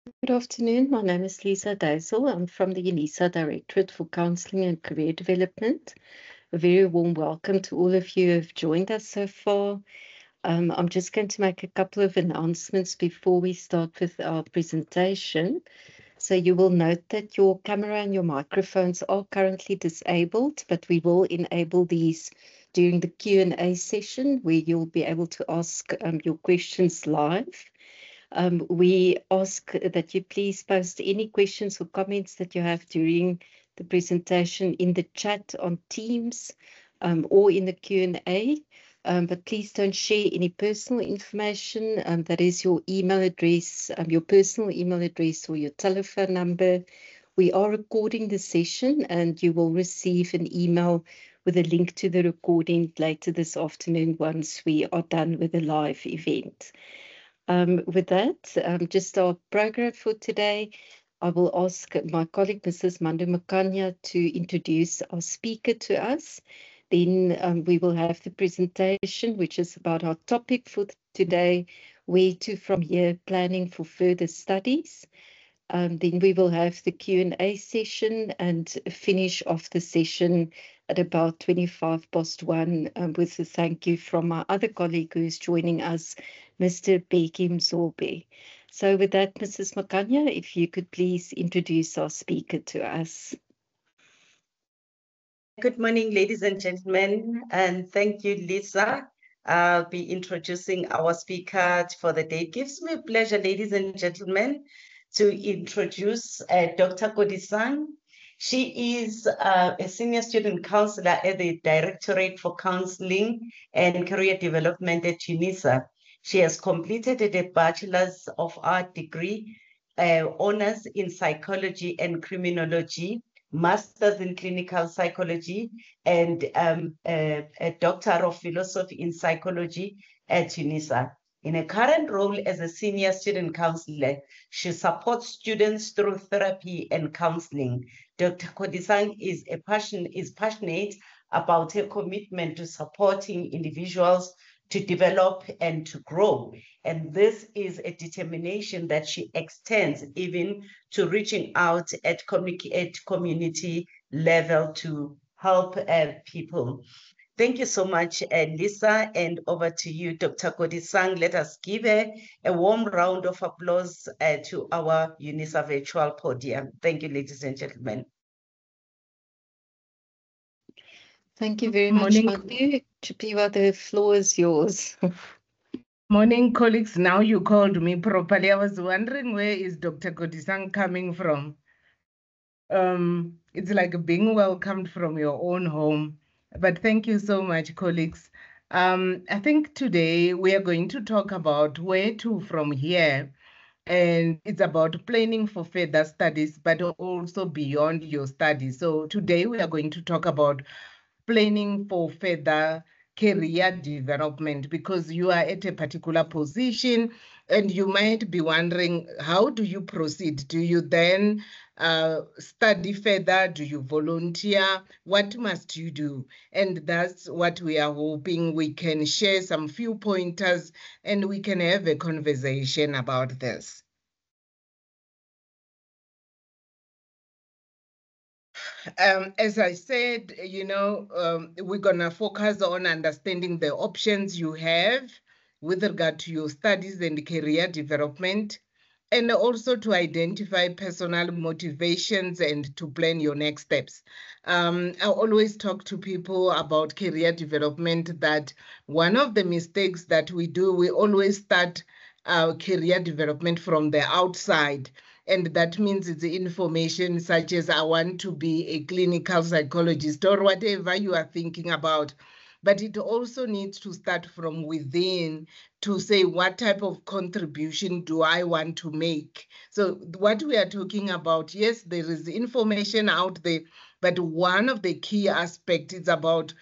Good afternoon. My name is Lisa Dazel. I'm from the UNISA Directorate for Counselling and Career Development. A very warm welcome to all of you who have joined us so far. I'm just going to make a couple of announcements before we start with our presentation. So you will note that your camera and your microphones are currently disabled, but we will enable these during the Q&A session where you'll be able to ask your questions live. We ask that you please post any questions or comments that you have during the presentation in the chat on Teams or in the Q&A. But please don't share any personal information. That is your email address, your personal email address or your telephone number. We are recording the session and you will receive an email with a link to the recording later this afternoon once we are done with the live event. With that, just our program for today, I will ask my colleague, Mrs. Mandu Makanya, to introduce our speaker to us. Then we will have the presentation, which is about our topic for today, where to from here, planning for further studies. Then we will have the Q&A session and finish off the session at about 1:25 with a thank you from my other colleague who is joining us, Mr. Bheki Mzobe. So with that, Mrs. Makanya, if you could please introduce our speaker to us. Good morning, ladies and gentlemen, and thank you, Lisa. I'll be introducing our speaker for the day. It gives me pleasure, ladies and gentlemen, to introduce Dr. Kodisang. She is a senior student counselor at the Directorate for Counseling and Career Development at UNISA. She has completed a Bachelor's of Art degree, honors in psychology and criminology, Masters in Clinical Psychology, and a Doctor of Philosophy in Psychology at UNISA. In a current role as a senior student counselor, she supports students through therapy and counseling. Dr. Kodisang is passionate about her commitment to supporting individuals to develop and to grow. And this is a determination that she extends even to reaching out at community level to help people. Thank you so much, Lisa, and over to you, Dr. Kodisang. Let us give a warm round of applause to our UNISA virtual podium. Thank you, ladies and gentlemen. Thank you very much, Mandu. Chipiwa, the floor is yours. Morning, colleagues. Now you called me properly. I was wondering where is Dr. Kodisang coming from? It's like being welcomed from your own home. But thank you so much, colleagues. I think today we are going to talk about where to from here. And it's about planning for further studies, but also beyond your studies. So today we are going to talk about planning for further career development, because you are at a particular position and you might be wondering, how do you proceed? Do you then study further? Do you volunteer? What must you do? And that's what we are hoping we can share some few pointers and we can have a conversation about this. As I said, we're going to focus on understanding the options you have with regard to your studies and career development, and also to identify personal motivations and to plan your next steps. I always talk to people about career development that one of the mistakes that we do, we always start our career development from the outside. And that means it's information such as I want to be a clinical psychologist or whatever you are thinking about. But it also needs to start from within to say, what type of contribution do I want to make? So what we are talking about, yes, there is information out there, but one of the key aspects is about,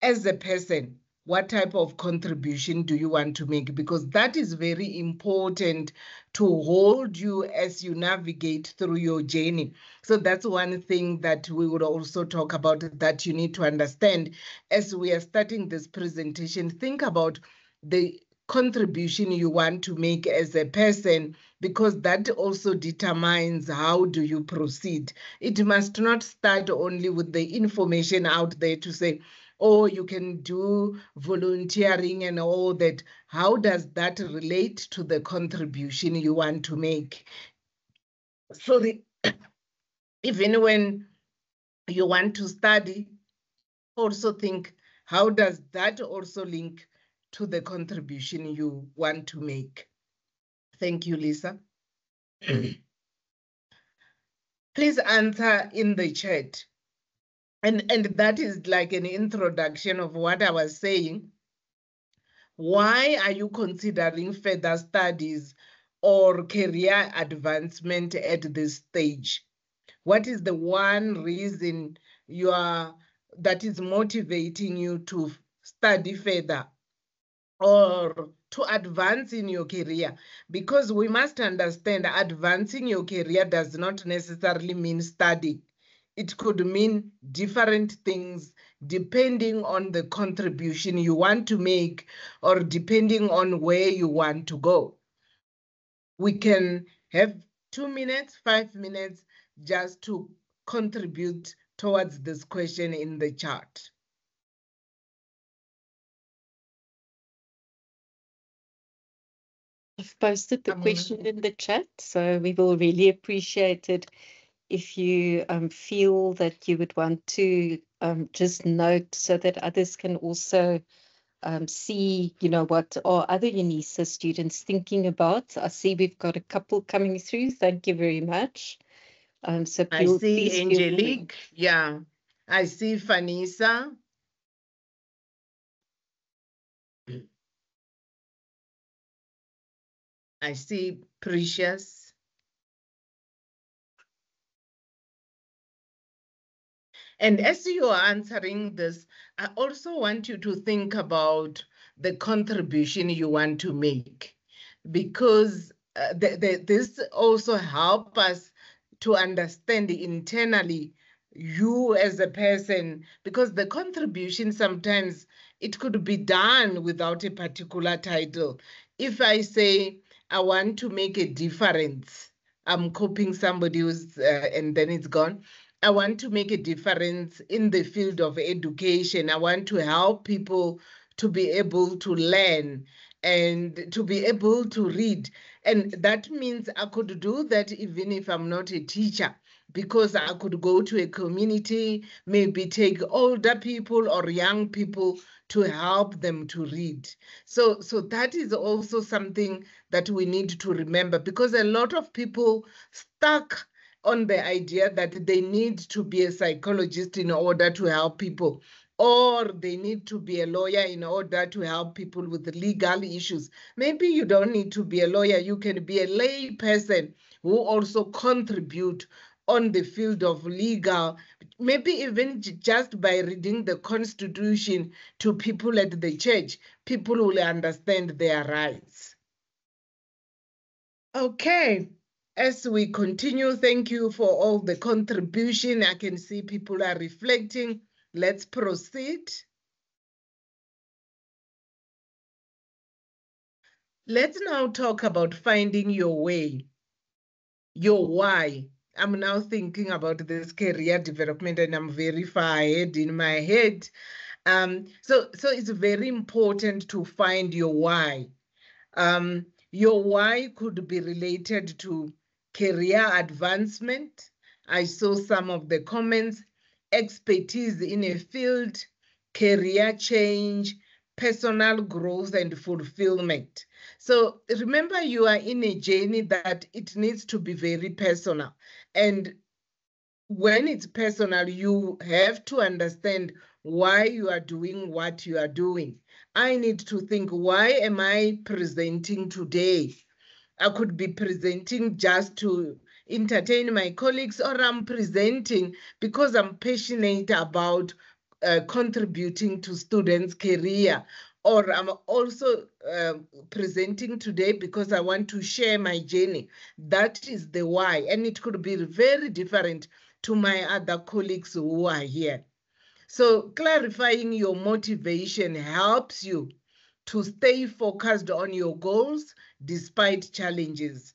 as a person, what type of contribution do you want to make? Because that is very important to hold you as you navigate through your journey. So that's one thing that we would also talk about, that you need to understand as we are starting this presentation. Think about the contribution you want to make as a person, because that also determines how do you proceed. It must not start only with the information out there to say, oh, you can do volunteering and all that. How does that relate to the contribution you want to make? So even when you want to study, also think, how does that also link to the contribution you want to make? Thank you, Lisa. Please answer in the chat. And that is like an introduction of what I was saying. Why are you considering further studies or career advancement at this stage? What is the one reason that is motivating you to study further or to advance in your career? Because we must understand advancing your career does not necessarily mean studying. It could mean different things depending on the contribution you want to make or depending on where you want to go. We can have 2 minutes, 5 minutes just to contribute towards this question in the chat. I've posted the question in the chat, so we will really appreciate it if you feel that you would want to just note so that others can also see, what are other UNISA students thinking about. I see we've got a couple coming through. Thank you very much. So I see Angelique. Yeah. I see Vanessa. I see Precious. And as you are answering this, I also want you to think about the contribution you want to make, because this also helps us to understand internally you as a person, because the contribution sometimes it could be done without a particular title. If I say I want to make a difference, I'm copying somebody who's and then it's gone. I want to make a difference in the field of education. I want to help people to be able to learn and to be able to read. And that means I could do that even if I'm not a teacher, because I could go to a community, maybe take older people or young people to help them to read. So that is also something that we need to remember, because a lot of people stuck on the idea that they need to be a psychologist in order to help people, or they need to be a lawyer in order to help people with legal issues. Maybe you don't need to be a lawyer. You can be a lay person who also contribute on the field of legal, maybe even just by reading the Constitution to people at the church, people will understand their rights. Okay. As we continue, thank you for all the contribution. I can see people are reflecting. Let's proceed. Let's now talk about finding your way, your why. I'm now thinking about this career development and I'm very far ahead in my head. So it's very important to find your why. Your why could be related to career advancement. I saw some of the comments, expertise in a field, career change, personal growth and fulfillment. So remember, you are in a journey that it needs to be very personal. And when it's personal, you have to understand why you are doing what you are doing. I need to think, why am I presenting today? I could be presenting just to entertain my colleagues, or I'm presenting because I'm passionate about contributing to students' career, or I'm also presenting today because I want to share my journey. That is the why, and it could be very different to my other colleagues who are here. So clarifying your motivation helps you to stay focused on your goals despite challenges.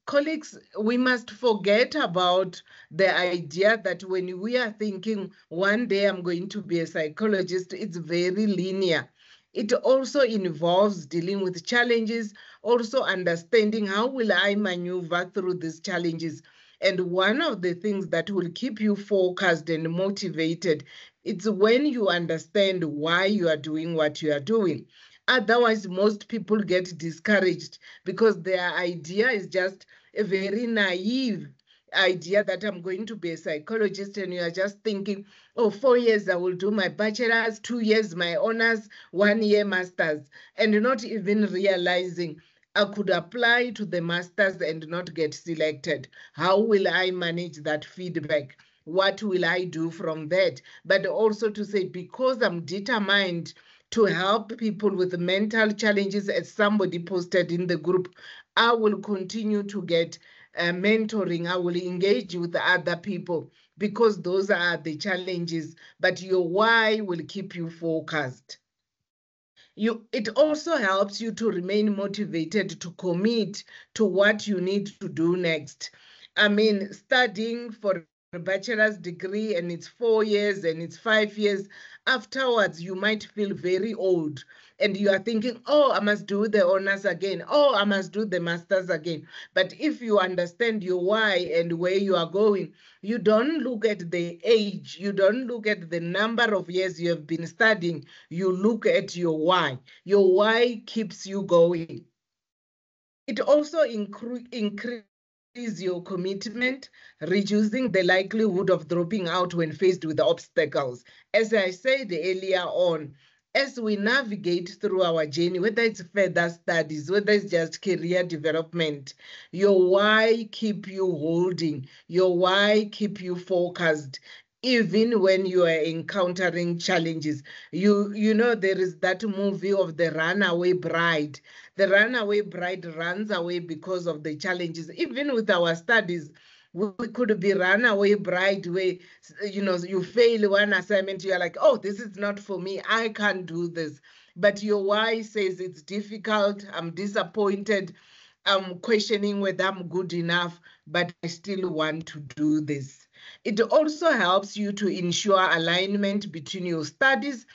Colleagues, we must forget about the idea that when we are thinking one day I'm going to be a psychologist, it's very linear. It also involves dealing with challenges, also understanding how will I maneuver through these challenges. And one of the things that will keep you focused and motivated, it's when you understand why you are doing what you are doing. Otherwise, most people get discouraged because their idea is just a very naive idea that I'm going to be a psychologist, and you are just thinking, oh, 4 years I will do my bachelor's, 2 years my honors, 1 year master's, and not even realizing I could apply to the master's and not get selected. How will I manage that feedback? What will I do from that? But also to say, because I'm determined to help people with mental challenges, as somebody posted in the group, I will continue to get mentoring. I will engage with other people because those are the challenges, but your why will keep you focused. It also helps you to remain motivated to commit to what you need to do next. I mean, studying for a bachelor's degree and it's 4 years and it's 5 years, afterwards you might feel very old and you are thinking, oh, I must do the honors again. Oh, I must do the master's again. But if you understand your why and where you are going, you don't look at the age, you don't look at the number of years you have been studying, you look at your why. Your why keeps you going. It also increases your commitment, reducing the likelihood of dropping out when faced with obstacles. As I said earlier on, as we navigate through our journey, whether it's further studies, whether it's just career development, your why keep you holding, your why keep you focused, even when you are encountering challenges. You know, there is that movie of the runaway bride. The runaway bride runs away because of the challenges. Even with our studies, we could be runaway bride where, you know, you fail one assignment, you're like, oh, this is not for me, I can't do this. But your why says it's difficult, I'm disappointed, I'm questioning whether I'm good enough, but I still want to do this. It also helps you to ensure alignment between your studies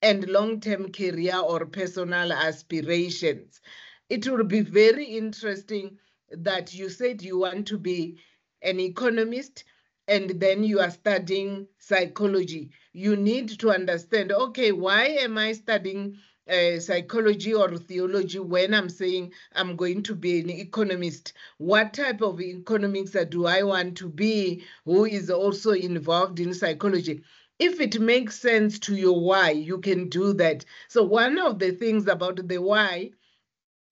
and long-term career or personal aspirations. It will be very interesting that you said you want to be an economist and then you are studying psychology. You need to understand, okay, why am I studying psychology or theology when I'm saying I'm going to be an economist? What type of economics do I want to be who is also involved in psychology? If it makes sense to your why, you can do that. So one of the things about the why,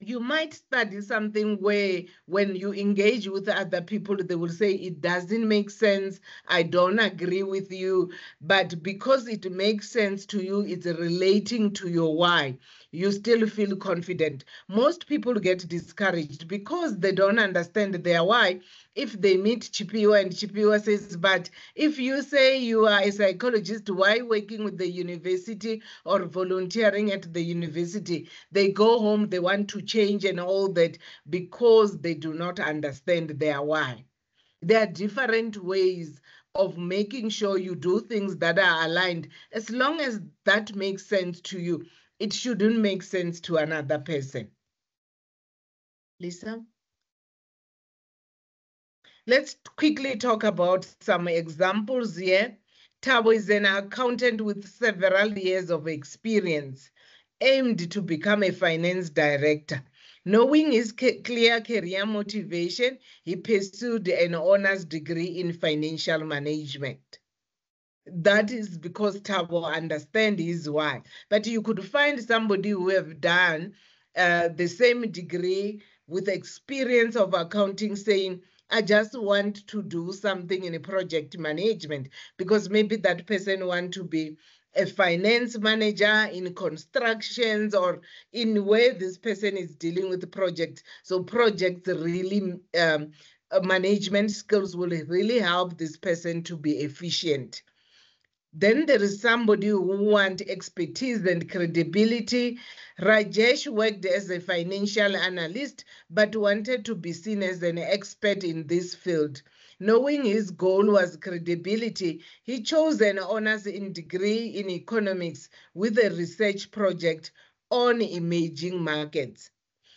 you might study something where when you engage with other people, they will say, it doesn't make sense, I don't agree with you. But because it makes sense to you, it's relating to your why, you still feel confident. Most people get discouraged because they don't understand their why. If they meet Chippewa and Chippewa says, but if you say you are a psychologist, why working with the university or volunteering at the university? They go home, they want to change and all that because they do not understand their why. There are different ways of making sure you do things that are aligned. As long as that makes sense to you, it shouldn't make sense to another person. Lisa? Let's quickly talk about some examples here. Thabo is an accountant with several years of experience, aimed to become a finance director. Knowing his clear career motivation, he pursued an honors degree in financial management. That is because Thabo understands his why. But you could find somebody who have done the same degree with experience of accounting saying, I just want to do something in a project management, because maybe that person want to be a finance manager in constructions or in where this person is dealing with projects. So projects really, management skills will really help this person to be efficient. Then there is somebody who wants expertise and credibility. Rajesh worked as a financial analyst, but wanted to be seen as an expert in this field. Knowing his goal was credibility, he chose an honors in degree in economics with a research project on emerging markets.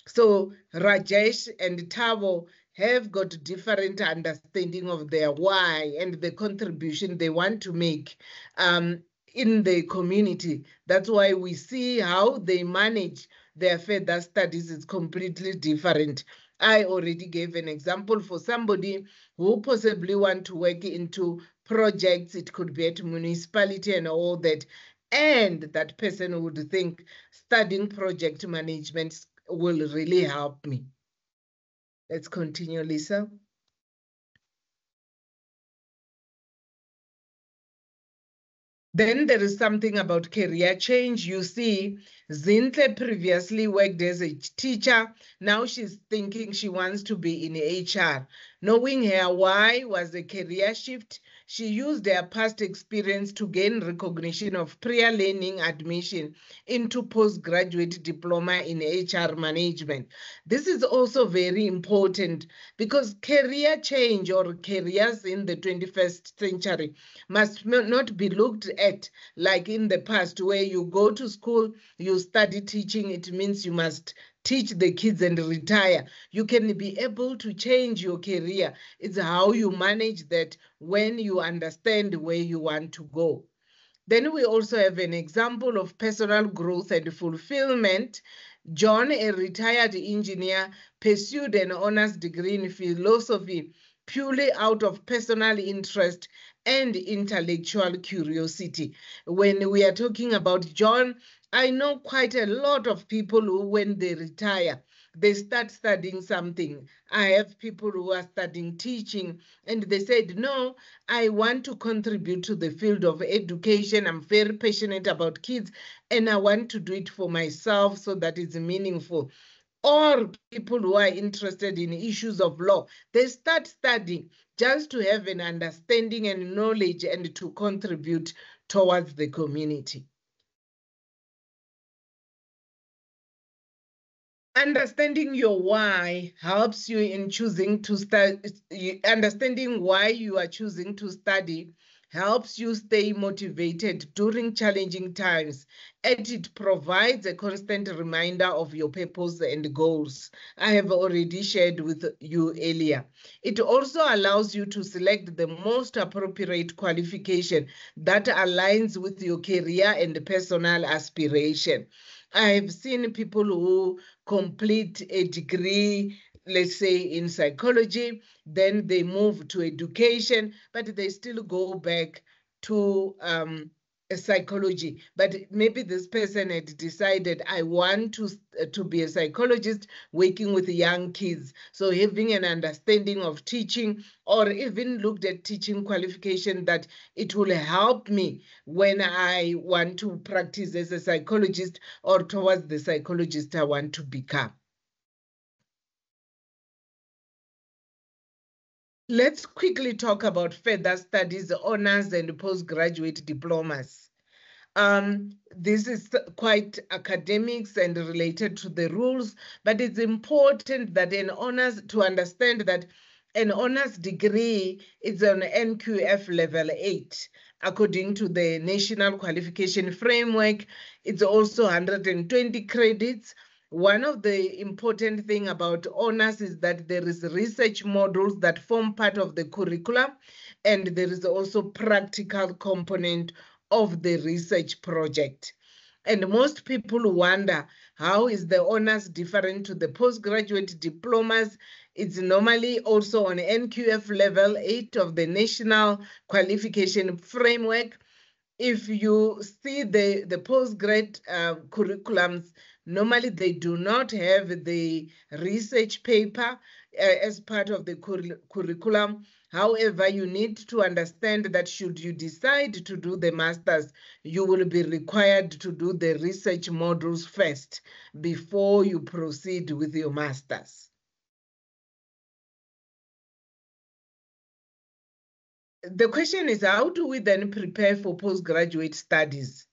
So Rajesh and Thabo have got different understanding of their why and the contribution they want to make in the community. That's why we see how they manage their further studies is completely different. I already gave an example for somebody who possibly want to work into projects. It could be at municipality and all that. And that person would think studying project management will really help me. Let's continue, Lisa. Then there is something about career change. You see, Zintle previously worked as a teacher. Now she's thinking she wants to be in HR. Knowing her why was a career shift, she used her past experience to gain recognition of prior learning admission into postgraduate diploma in HR management. This is also very important because career change or careers in the 21st century must not be looked at like in the past where you go to school, you study teaching, it means you must teach the kids and retire. You can be able to change your career. It's how you manage that when you understand where you want to go. Then we also have an example of personal growth and fulfillment. John, a retired engineer, pursued an honors degree in philosophy purely out of personal interest and intellectual curiosity. When we are talking about John, I know quite a lot of people who, when they retire, they start studying something. I have people who are studying teaching, and they said, no, I want to contribute to the field of education. I'm very passionate about kids, and I want to do it for myself so that it's meaningful. Or people who are interested in issues of law, they start studying just to have an understanding and knowledge and to contribute towards the community. Understanding your why helps you in choosing to study. Understanding why you are choosing to study helps you stay motivated during challenging times, and it provides a constant reminder of your purpose and goals. I have already shared with you earlier. It also allows you to select the most appropriate qualification that aligns with your career and personal aspiration. I have seen people who complete a degree, let's say in psychology, then they move to education, but they still go back to psychology. But maybe this person had decided, I want to be a psychologist working with young kids. So having an understanding of teaching, or even looked at teaching qualification that it will help me when I want to practice as a psychologist or towards the psychologist I want to become. Let's quickly talk about further studies, honors, and postgraduate diplomas. This is quite academics and related to the rules, but it's important that to understand that an honors degree is on NQF level 8. According to the National Qualification Framework, it's also 120 credits. One of the important things about honors is that there is research modules that form part of the curriculum, and there is also practical component of the research project. And most people wonder, how is the honors different to the postgraduate diplomas? It's normally also on NQF level 8 of the National Qualification Framework. If you see the postgrad curriculums, normally they do not have the research paper as part of the curriculum. However, you need to understand that should you decide to do the master's, you will be required to do the research modules first before you proceed with your master's. the question is, how do we then prepare for postgraduate studies?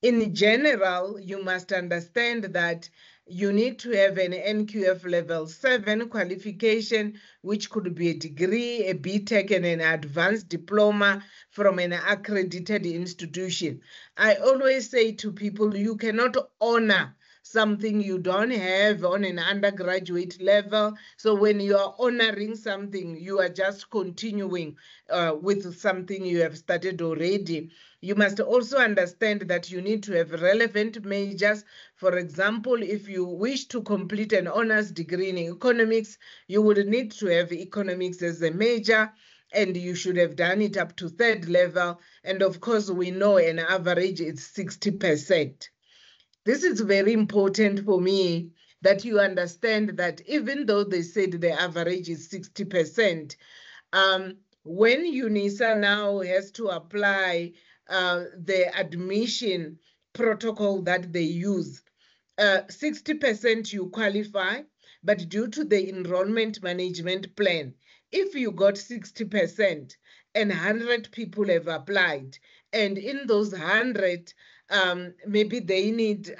In general, you must understand that you need to have an NQF level 7 qualification, which could be a degree, a BTech, and an advanced diploma from an accredited institution. I always say to people, you cannot honor something you don't have on an undergraduate level. So when you are honoring something, you are just continuing with something you have started already. You must also understand that you need to have relevant majors. For example, if you wish to complete an honors degree in economics, you would need to have economics as a major, and you should have done it up to 3rd level. And of course, we know an average is 60%. This is very important for me, that you understand that even though they said the average is 60%, when UNISA now has to apply the admission protocol that they use, 60% you qualify, but due to the enrollment management plan, if you got 60% and 100 people have applied, and in those 100, maybe they need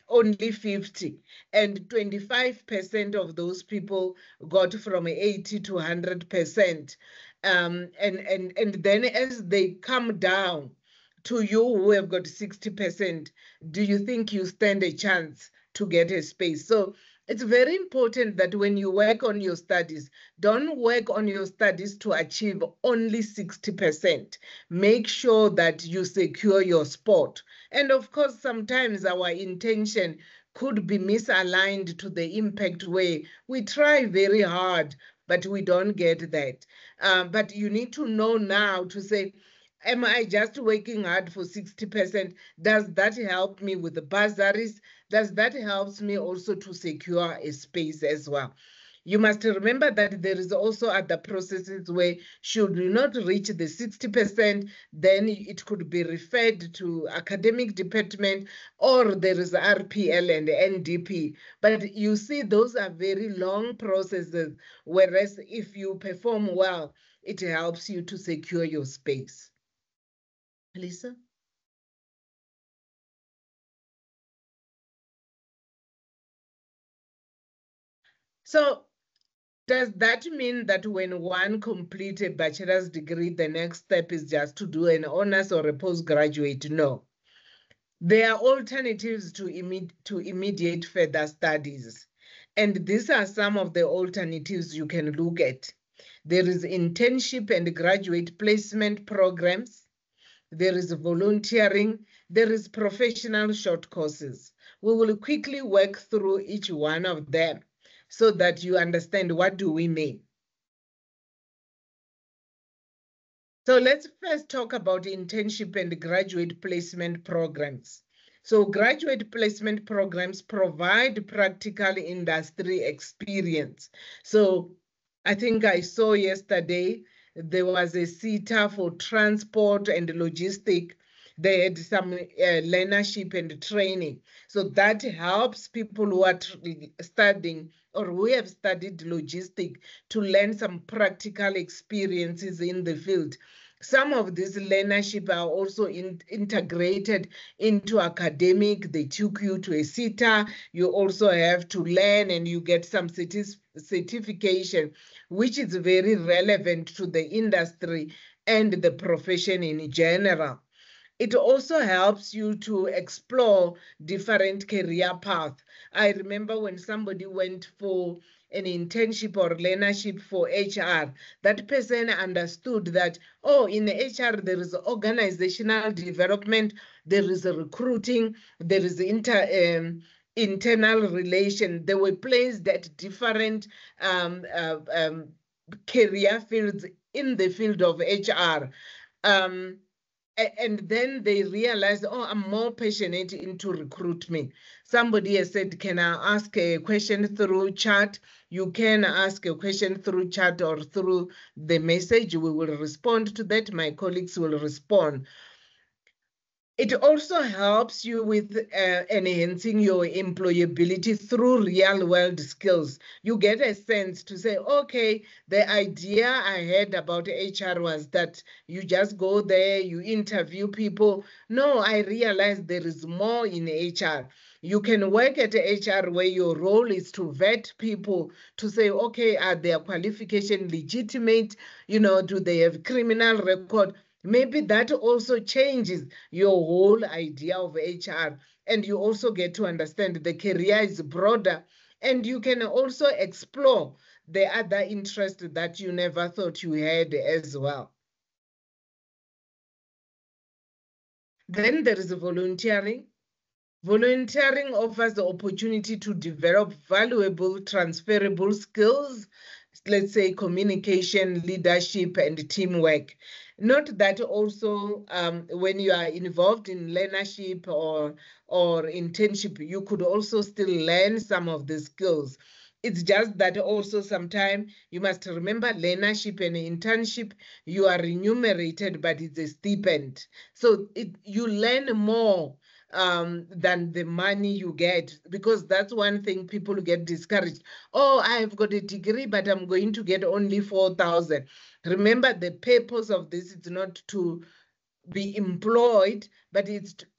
only 50, and 25% of those people got from 80 to 100%. And then as they come down to you who have got 60%, do you think you stand a chance to get a space? So it's very important that when you work on your studies, don't work on your studies to achieve only 60%. Make sure that you secure your spot. And of course, sometimes our intention could be misaligned to the impact way. We try very hard, but we don't get that. But you need to know now to say, am I just working hard for 60%? Does that help me with the bursaries? Does that help me also to secure a space as well? You must remember that there is also other processes where should you not reach the 60%, then it could be referred to academic department, or there is RPL and NDP. But you see, those are very long processes, whereas if you perform well, it helps you to secure your space. Lisa? So does that mean that when one completes a bachelor's degree, the next step is just to do an honors or a postgraduate? No. There are alternatives to immediate further studies. And these are some of the alternatives you can look at. There is internship and graduate placement programs. There is volunteering. There is professional short courses. We will quickly work through each one of them so that you understand what do we mean. So let's first talk about internship and graduate placement programs. So graduate placement programs provide practical industry experience. So I think I saw yesterday, there was a SETA for transport and logistic. They had some learnership and training. So that helps people who are studying or who have studied logistic to learn some practical experiences in the field. Some of these learnership are also integrated into academic. They took you to a SETA. You also have to learn and you get some certification, which is very relevant to the industry and the profession in general. It also helps you to explore different career paths. I remember when somebody went for an internship or learnership for HR, that person understood that, oh, in HR, there is organizational development, there is a recruiting, there is internal relation. They were placed at different career fields in the field of HR. And then they realized, oh, I'm more passionate into recruitment. Somebody has said, can I ask a question through chat? You can ask a question through chat or through the message. We will respond to that. My colleagues will respond. It also helps you with enhancing your employability through real world skills. You get a sense to say, okay, the idea I had about HR was that you just go there, you interview people. No, I realized there is more in HR. You can work at HR where your role is to vet people to say, okay, are their qualifications legitimate? You know, do they have criminal record? Maybe that also changes your whole idea of HR. And you also get to understand the career is broader, and you can also explore the other interest that you never thought you had as well. Then there is volunteering. Volunteering offers the opportunity to develop valuable, transferable skills, let's say communication, leadership, and teamwork. Note that also when you are involved in learnership or internship, you could also still learn some of the skills. It's just that also sometimes you must remember learnership and internship, you are remunerated, but it's a stipend. So you learn more than the money you get, because that's one thing people get discouraged. Oh, I've got a degree, but I'm going to get only 4,000. Remember, the purpose of this is not to be employed, but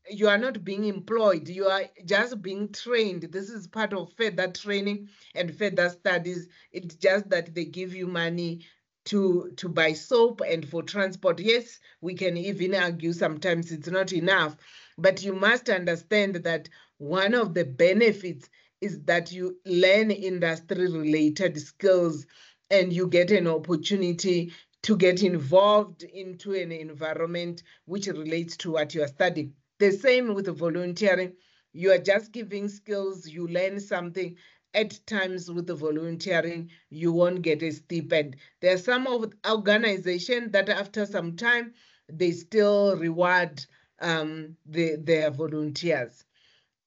you are not being employed. You are just being trained. This is part of further training and further studies. It's just that they give you money to buy soap and for transport. Yes, we can even argue sometimes it's not enough, but you must understand that one of the benefits is that you learn industry-related skills and you get an opportunity to get involved into an environment which relates to what you are studying. The same with volunteering. You are just giving skills, you learn something. At times with the volunteering, you won't get a stipend. There are some of organizations that after some time, they still reward their volunteers.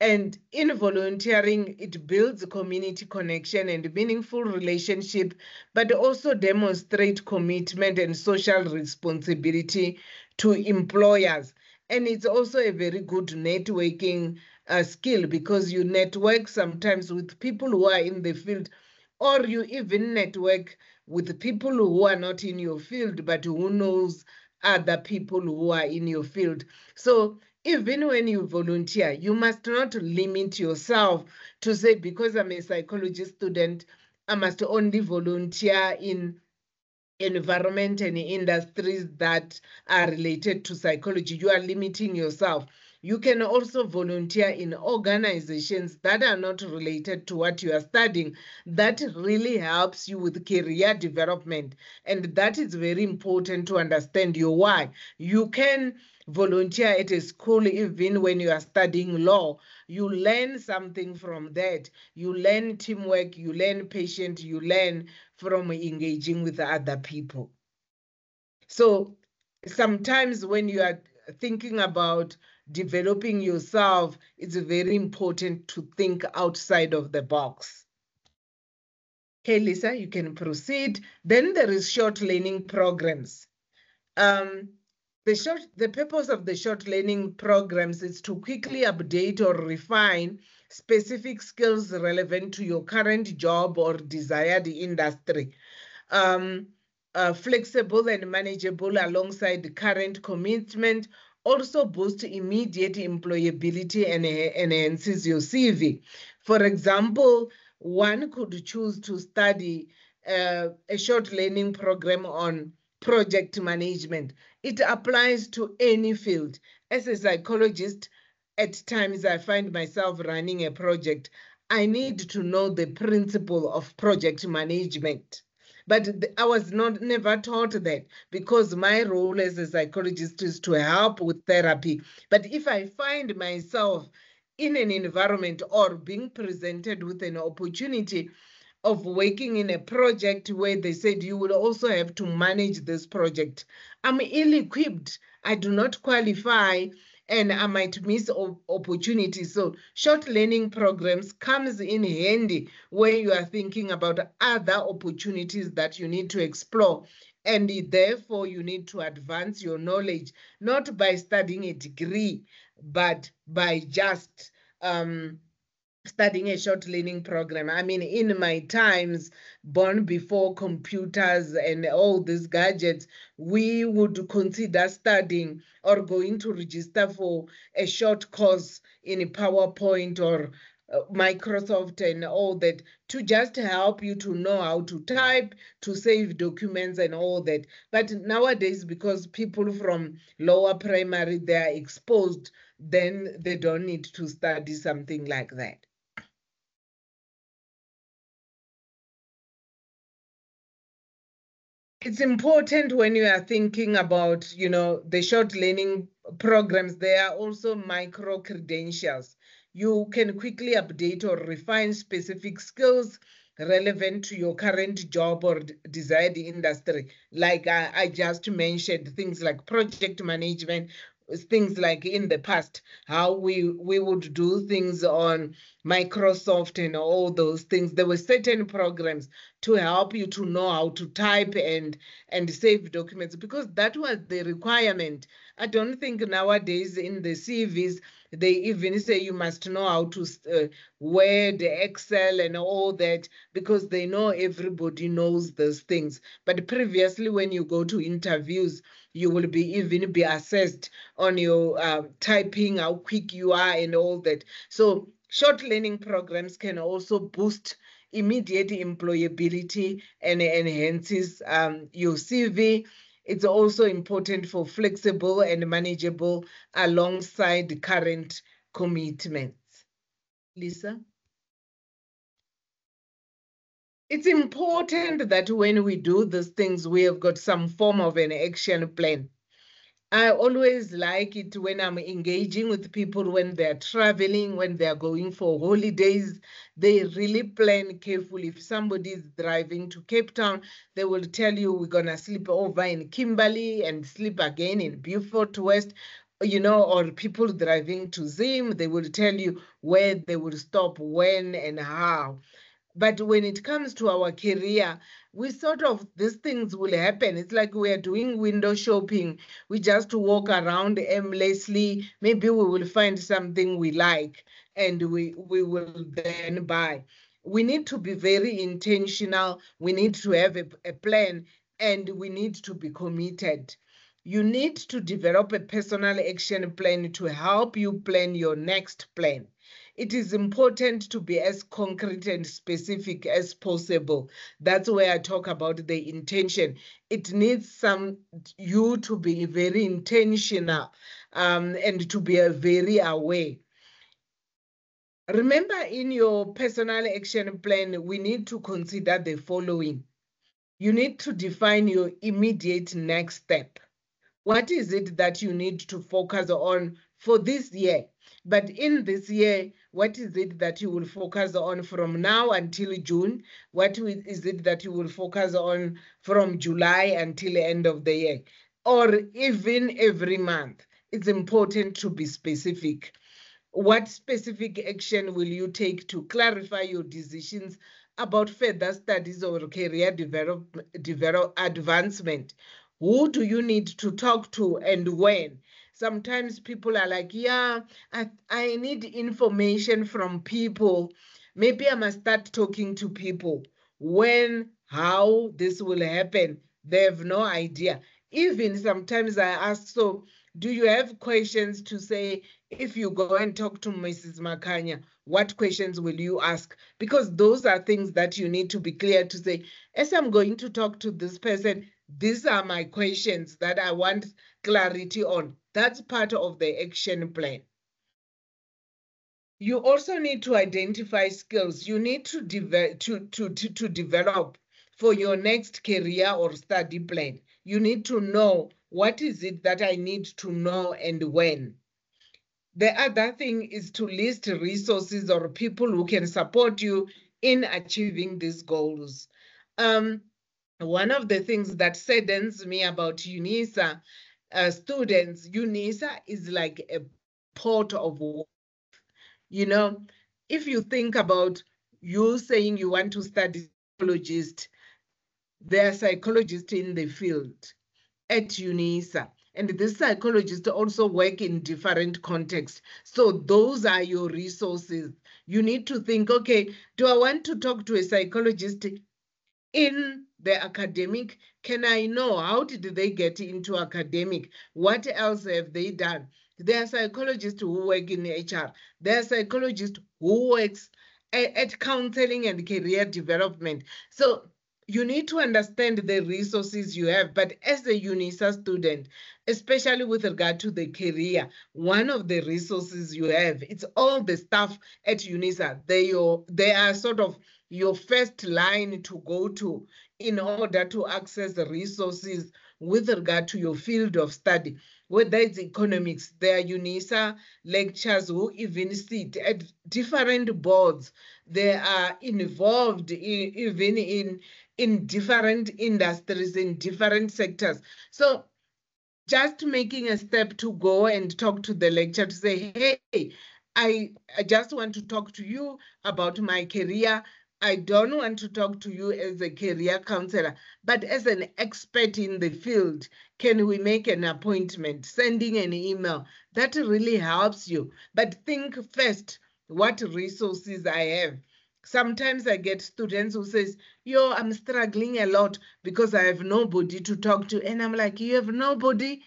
And in volunteering, it builds community connection and meaningful relationship, but also demonstrate commitment and social responsibility to employers. And it's also a very good networking skill, because you network sometimes with people who are in the field, or you even network with people who are not in your field, but who knows other people who are in your field. So even when you volunteer, you must not limit yourself to say, because I'm a psychology student, I must only volunteer in environment and industries that are related to psychology. You are limiting yourself. You can also volunteer in organizations that are not related to what you are studying. That really helps you with career development. And that is very important to understand your why. You can volunteer at a school even when you are studying law. You learn something from that. You learn teamwork, you learn patience, you learn from engaging with other people. So sometimes when you are thinking about developing yourself, it's very important to think outside of the box. Okay, Lisa, you can proceed. Then there is short learning programs. The purpose of the short learning programs is to quickly update or refine specific skills relevant to your current job or desired industry. Flexible and manageable alongside the current commitment, also boosts immediate employability and enhances your CV. For example, one could choose to study a short learning program on project management. It applies to any field. As a psychologist, at times I find myself running a project. I need to know the principle of project management. But I was never taught that, because my role as a psychologist is to help with therapy. But if I find myself in an environment or being presented with an opportunity of working in a project where they said you will also have to manage this project, I'm ill-equipped. I do not qualify, and I might miss opportunities. So short learning programs comes in handy when you are thinking about other opportunities that you need to explore. And therefore, you need to advance your knowledge, not by studying a degree, but by just studying a short learning program. I mean, in my times, born before computers and all these gadgets, we would consider studying or going to register for a short course in PowerPoint or Microsoft and all that, to just help you to know how to type, to save documents and all that. But nowadays, because people from lower primary, they are exposed, then they don't need to study something like that. It's important when you are thinking about, the short learning programs, there are also micro credentials. You can quickly update or refine specific skills relevant to your current job or desired industry. Like I just mentioned, things like project management, things like in the past, how we would do things on Microsoft and all those things. There were certain programs to help you to know how to type and save documents, because that was the requirement. I don't think nowadays in the CVs they even say you must know how to Word, Excel and all that, because they know everybody knows those things. But previously, when you go to interviews, you will even be assessed on your typing, how quick you are and all that. So short learning programs can also boost immediate employability and enhances your CV. It's also important for flexible and manageable alongside current commitments. Lisa? It's important that when we do these things, we have got some form of an action plan. I always like it when I'm engaging with people when they're traveling, when they're going for holidays. They really plan carefully. If somebody is driving to Cape Town, they will tell you we're going to sleep over in Kimberley and sleep again in Beaufort West. Or people driving to Zim, they will tell you where they will stop, when and how. But when it comes to our career, these things will happen. It's like we are doing window shopping. We just walk around aimlessly. Maybe we will find something we like and we will then buy. We need to be very intentional. We need to have a plan, and we need to be committed. You need to develop a personal action plan to help you plan your next plan. It is important to be as concrete and specific as possible. That's where I talk about the intention. It needs you to be very intentional and to be very aware. Remember, in your personal action plan, we need to consider the following. You need to define your immediate next step. What is it that you need to focus on for this year? But in this year, what is it that you will focus on from now until June? What is it that you will focus on from July until the end of the year? Or even every month? It's important to be specific. What specific action will you take to clarify your decisions about further studies or career advancement? Who do you need to talk to and when? Sometimes people are like, yeah, I need information from people. Maybe I must start talking to people. When, how this will happen, they have no idea. Even sometimes I ask, so do you have questions to say, if you go and talk to Mrs. Makanya, what questions will you ask? Because those are things that you need to be clear to say, as I'm going to talk to this person, these are my questions that I want clarity on. That's part of the action plan. You also need to identify skills you need to develop for your next career or study plan. You need to know, what is it that I need to know and when? The other thing is to list resources or people who can support you in achieving these goals. One of the things that saddens me about UNISA students, UNISA is like a pot of water. If you think about you saying you want to study psychologist, There are psychologists in the field at UNISA. And these psychologists also work in different contexts. So those are your resources. You need to think, okay, do I want to talk to a psychologist in the academic? Can I know how did they get into academic? What else have they done? There are psychologists who work in HR. There are psychologists who works at counseling and career development. So you need to understand the resources you have. But as a UNISA student, especially with regard to the career, one of the resources you have, it's all the stuff at UNISA. They are sort of your first line to go to in order to access the resources with regard to your field of study. Whether it's economics, there are UNISA lecturers who even sit at different boards. They are involved even in different industries, in different sectors. So just making a step to go and talk to the lecturer to say, hey, I just want to talk to you about my career. I don't want to talk to you as a career counselor, but as an expert in the field, can we make an appointment? Sending an email, that really helps you. But think first, what resources I have. Sometimes I get students who says, yo, I'm struggling a lot because I have nobody to talk to. And I'm like, you have nobody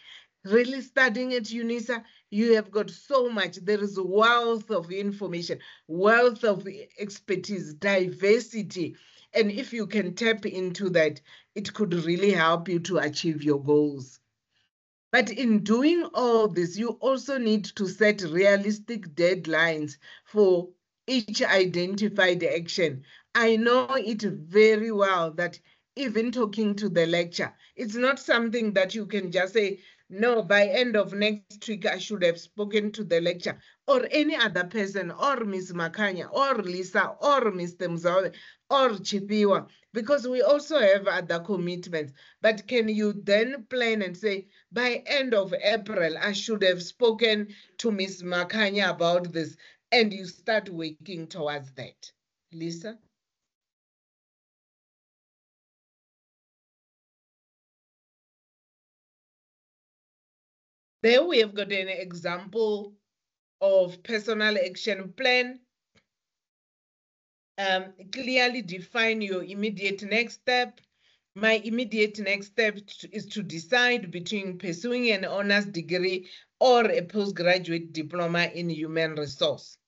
really studying at UNISA? You have got so much. There is a wealth of information, wealth of expertise, diversity. And if you can tap into that, it could really help you to achieve your goals. But in doing all this, you also need to set realistic deadlines for each identified action. I know it very well that even talking to the lecturer, it's not something that you can just say, no, by end of next week, I should have spoken to the lecturer or any other person, or Ms. Makanya, or Lisa, or Mr. Mzawe, or Chipiwa, because we also have other commitments. But can you then plan and say, by end of April, I should have spoken to Ms. Makanya about this, and you start working towards that? Lisa? There we have got an example of personal action plan. Clearly define your immediate next step. My immediate next step is to decide between pursuing an honors degree or a postgraduate diploma in human resource.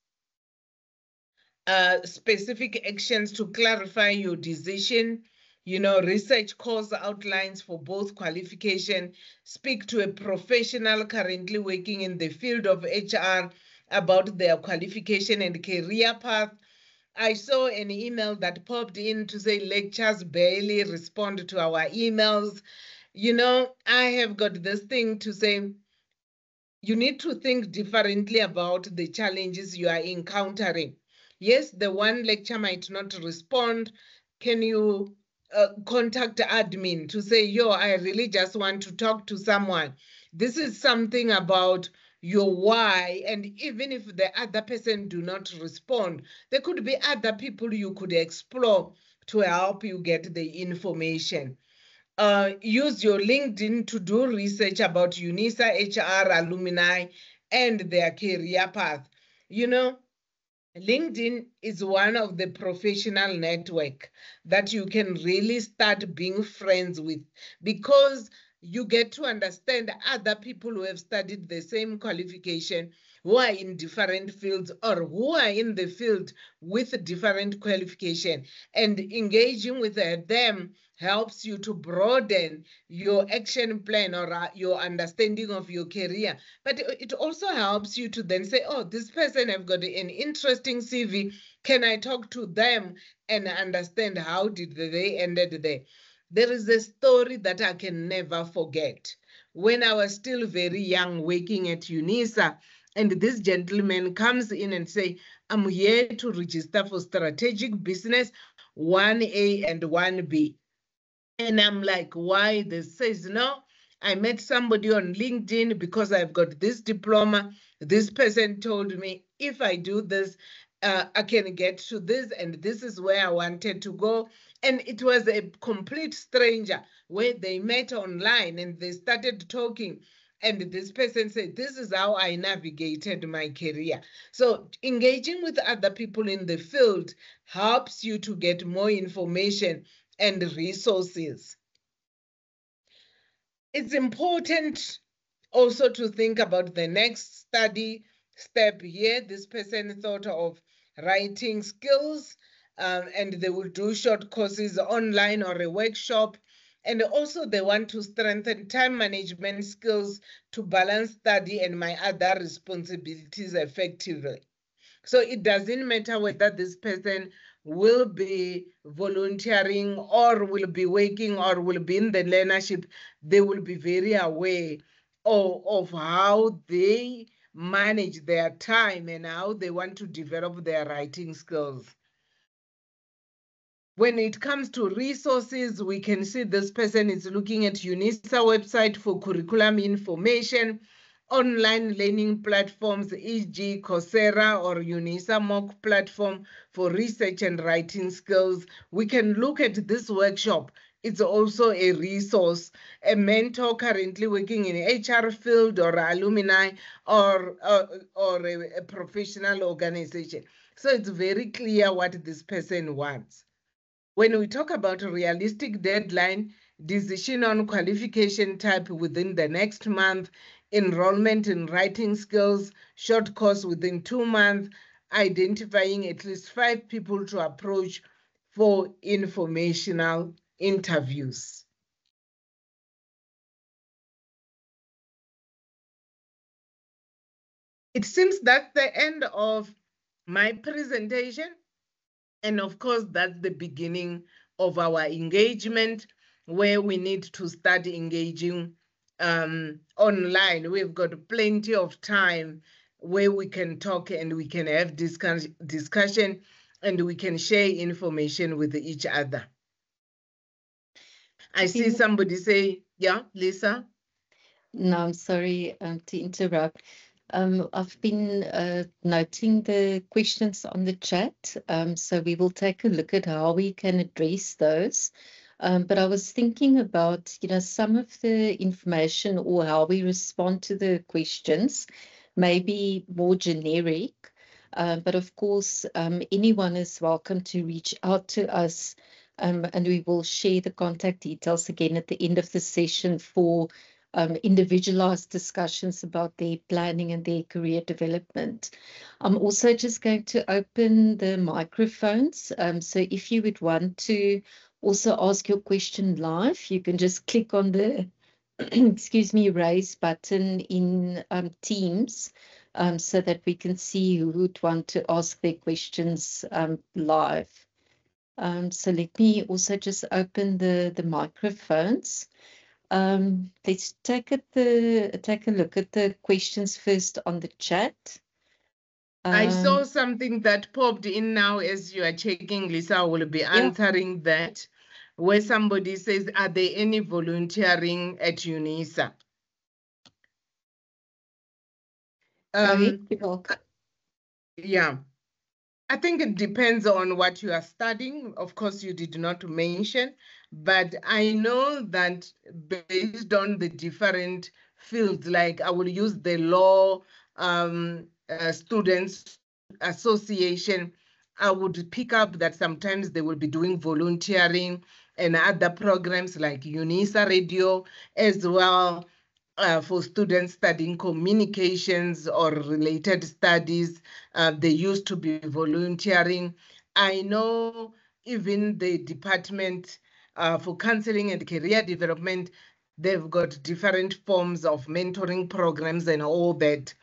Specific actions to clarify your decision. Research course outlines for both qualification. Speak to a professional currently working in the field of HR about their qualification and career path. I saw an email that popped in to say lecturers barely respond to our emails. I have got this thing to say, you need to think differently about the challenges you are encountering. Yes, the one lecturer might not respond. Can you contact admin to say, yo, I really just want to talk to someone. This is something about your why. And even if the other person do not respond, there could be other people you could explore to help you get the information. Use your LinkedIn to do research about UNISA HR alumni and their career path. LinkedIn is one of the professional network that you can really start being friends with, because you get to understand other people who have studied the same qualification, who are in different fields, or who are in the field with different qualification, and engaging with them helps you to broaden your action plan or your understanding of your career. But it also helps you to then say, oh, this person have got an interesting CV. Can I talk to them and understand how did they ended there? There is a story that I can never forget. When I was still very young working at UNISA, and this gentleman comes in and say, I'm here to register for strategic business 1A and 1B. And I'm like, why? This says, no, I met somebody on LinkedIn because I've got this diploma. This person told me if I do this, I can get to this, and this is where I wanted to go. And it was a complete stranger where they met online and they started talking. And this person said, this is how I navigated my career. So engaging with other people in the field helps you to get more information and resources. It's important also to think about the next study step here. This person thought of writing skills, and they will do short courses online or a workshop. And also they want to strengthen time management skills to balance study and my other responsibilities effectively. So it doesn't matter whether this person will be volunteering or will be working or will be in the learnership. They will be very aware of how they manage their time and how they want to develop their writing skills. When it comes to resources, we can see this person is looking at UNISA website for curriculum information, online learning platforms, e.g. Coursera or UNISA MOOC platform for research and writing skills. We can look at this workshop. It's also a resource. A mentor currently working in HR field or alumni or a professional organization. So it's very clear what this person wants. When we talk about a realistic deadline, decision on qualification type within the next month, enrollment in writing skills, short course within 2 months, identifying at least 5 people to approach for informational interviews. It seems that's the end of my presentation. And of course, that's the beginning of our engagement, where we need to start engaging online. We've got plenty of time where we can talk and we can have discussion and we can share information with each other. I see somebody say, yeah, Lisa? No, I'm sorry to interrupt. I've been noting the questions on the chat, so we will take a look at how we can address those. But I was thinking about, some of the information or how we respond to the questions may be more generic. But of course, anyone is welcome to reach out to us, and we will share the contact details again at the end of the session for individualized discussions about their planning and their career development. I'm also just going to open the microphones. So if you would want to also ask your question live, you can just click on the excuse me, raise button in Teams so that we can see who would want to ask their questions live. So let me also just open the microphones. Let's take a look at the questions first on the chat. I saw something that popped in now as you are checking. Lisa will be answering that, where somebody says, are there any volunteering at UNISA? Yeah, I think it depends on what you are studying. Of course, you did not mention, but I know that based on the different fields, like I will use the law students association, I would pick up that sometimes they will be doing volunteering and other programs like UNISA Radio as well. For students studying communications or related studies, they used to be volunteering. I know even the Department for Counseling and Career Development, they've got different forms of mentoring programs and all that.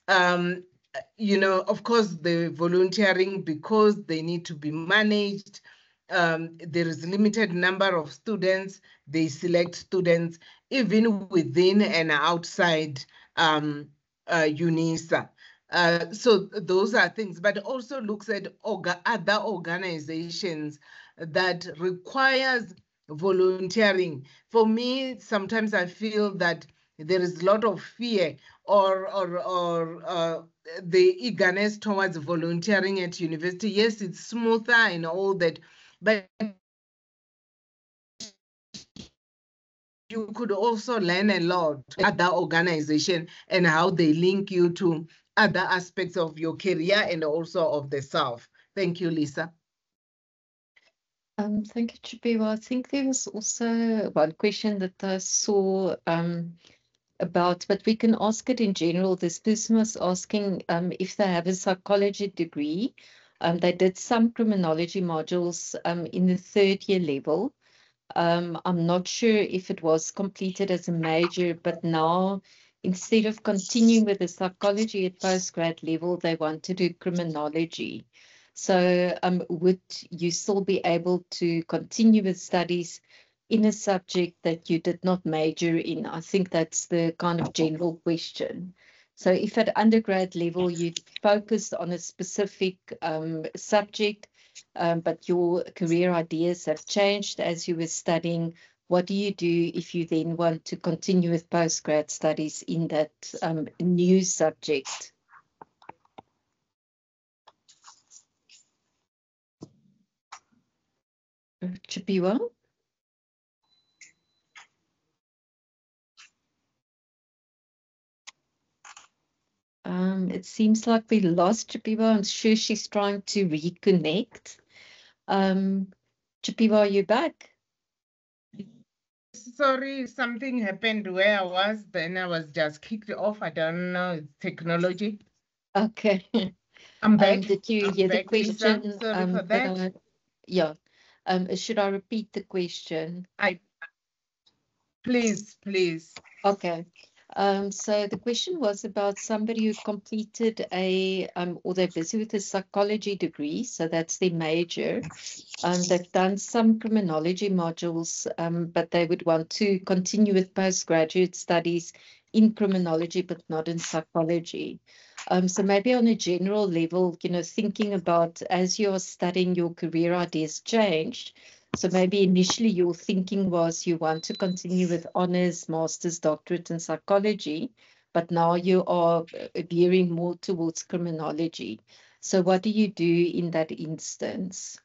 Of course, the volunteering, because they need to be managed, there is a limited number of students. They select students even within and outside UNISA. So those are things, but also looks at other organizations that requires volunteering. For me, sometimes I feel that there is a lot of fear or the eagerness towards volunteering at university. Yes, it's smoother and all that, but you could also learn a lot other organization and how they link you to other aspects of your career and also of the self. Thank you, Lisa. Thank you, Chipiwa. I think there was also one question that I saw about, but we can ask it in general. This person was asking if they have a psychology degree. They did some criminology modules in the 3rd year level. I'm not sure if it was completed as a major, but now instead of continuing with the psychology at postgrad level, they want to do criminology. So would you still be able to continue with studies in a subject that you did not major in? I think that's the kind of general question. So if at undergrad level you focused on a specific subject, but your career ideas have changed as you were studying, what do you do if you then want to continue with postgrad studies in that new subject? Chipiwa? It seems like we lost Chipiwa. I'm sure she's trying to reconnect. Chipiwa, are you back? Sorry, something happened where I was, then I was just kicked off. I don't know, it's technology. Okay. I'm back. Did you hear the question? Lisa. Sorry for that. Yeah. Should I repeat the question? Please. Okay. So the question was about somebody who completed a, or they're busy with a psychology degree, so that's their major. They've done some criminology modules, but they would want to continue with postgraduate studies in criminology, but not in psychology. So maybe on a general level, thinking about as you're studying, your career ideas changed. So maybe initially your thinking was you want to continue with honors, master's, doctorate in psychology, but now you are veering more towards criminology. So what do you do in that instance?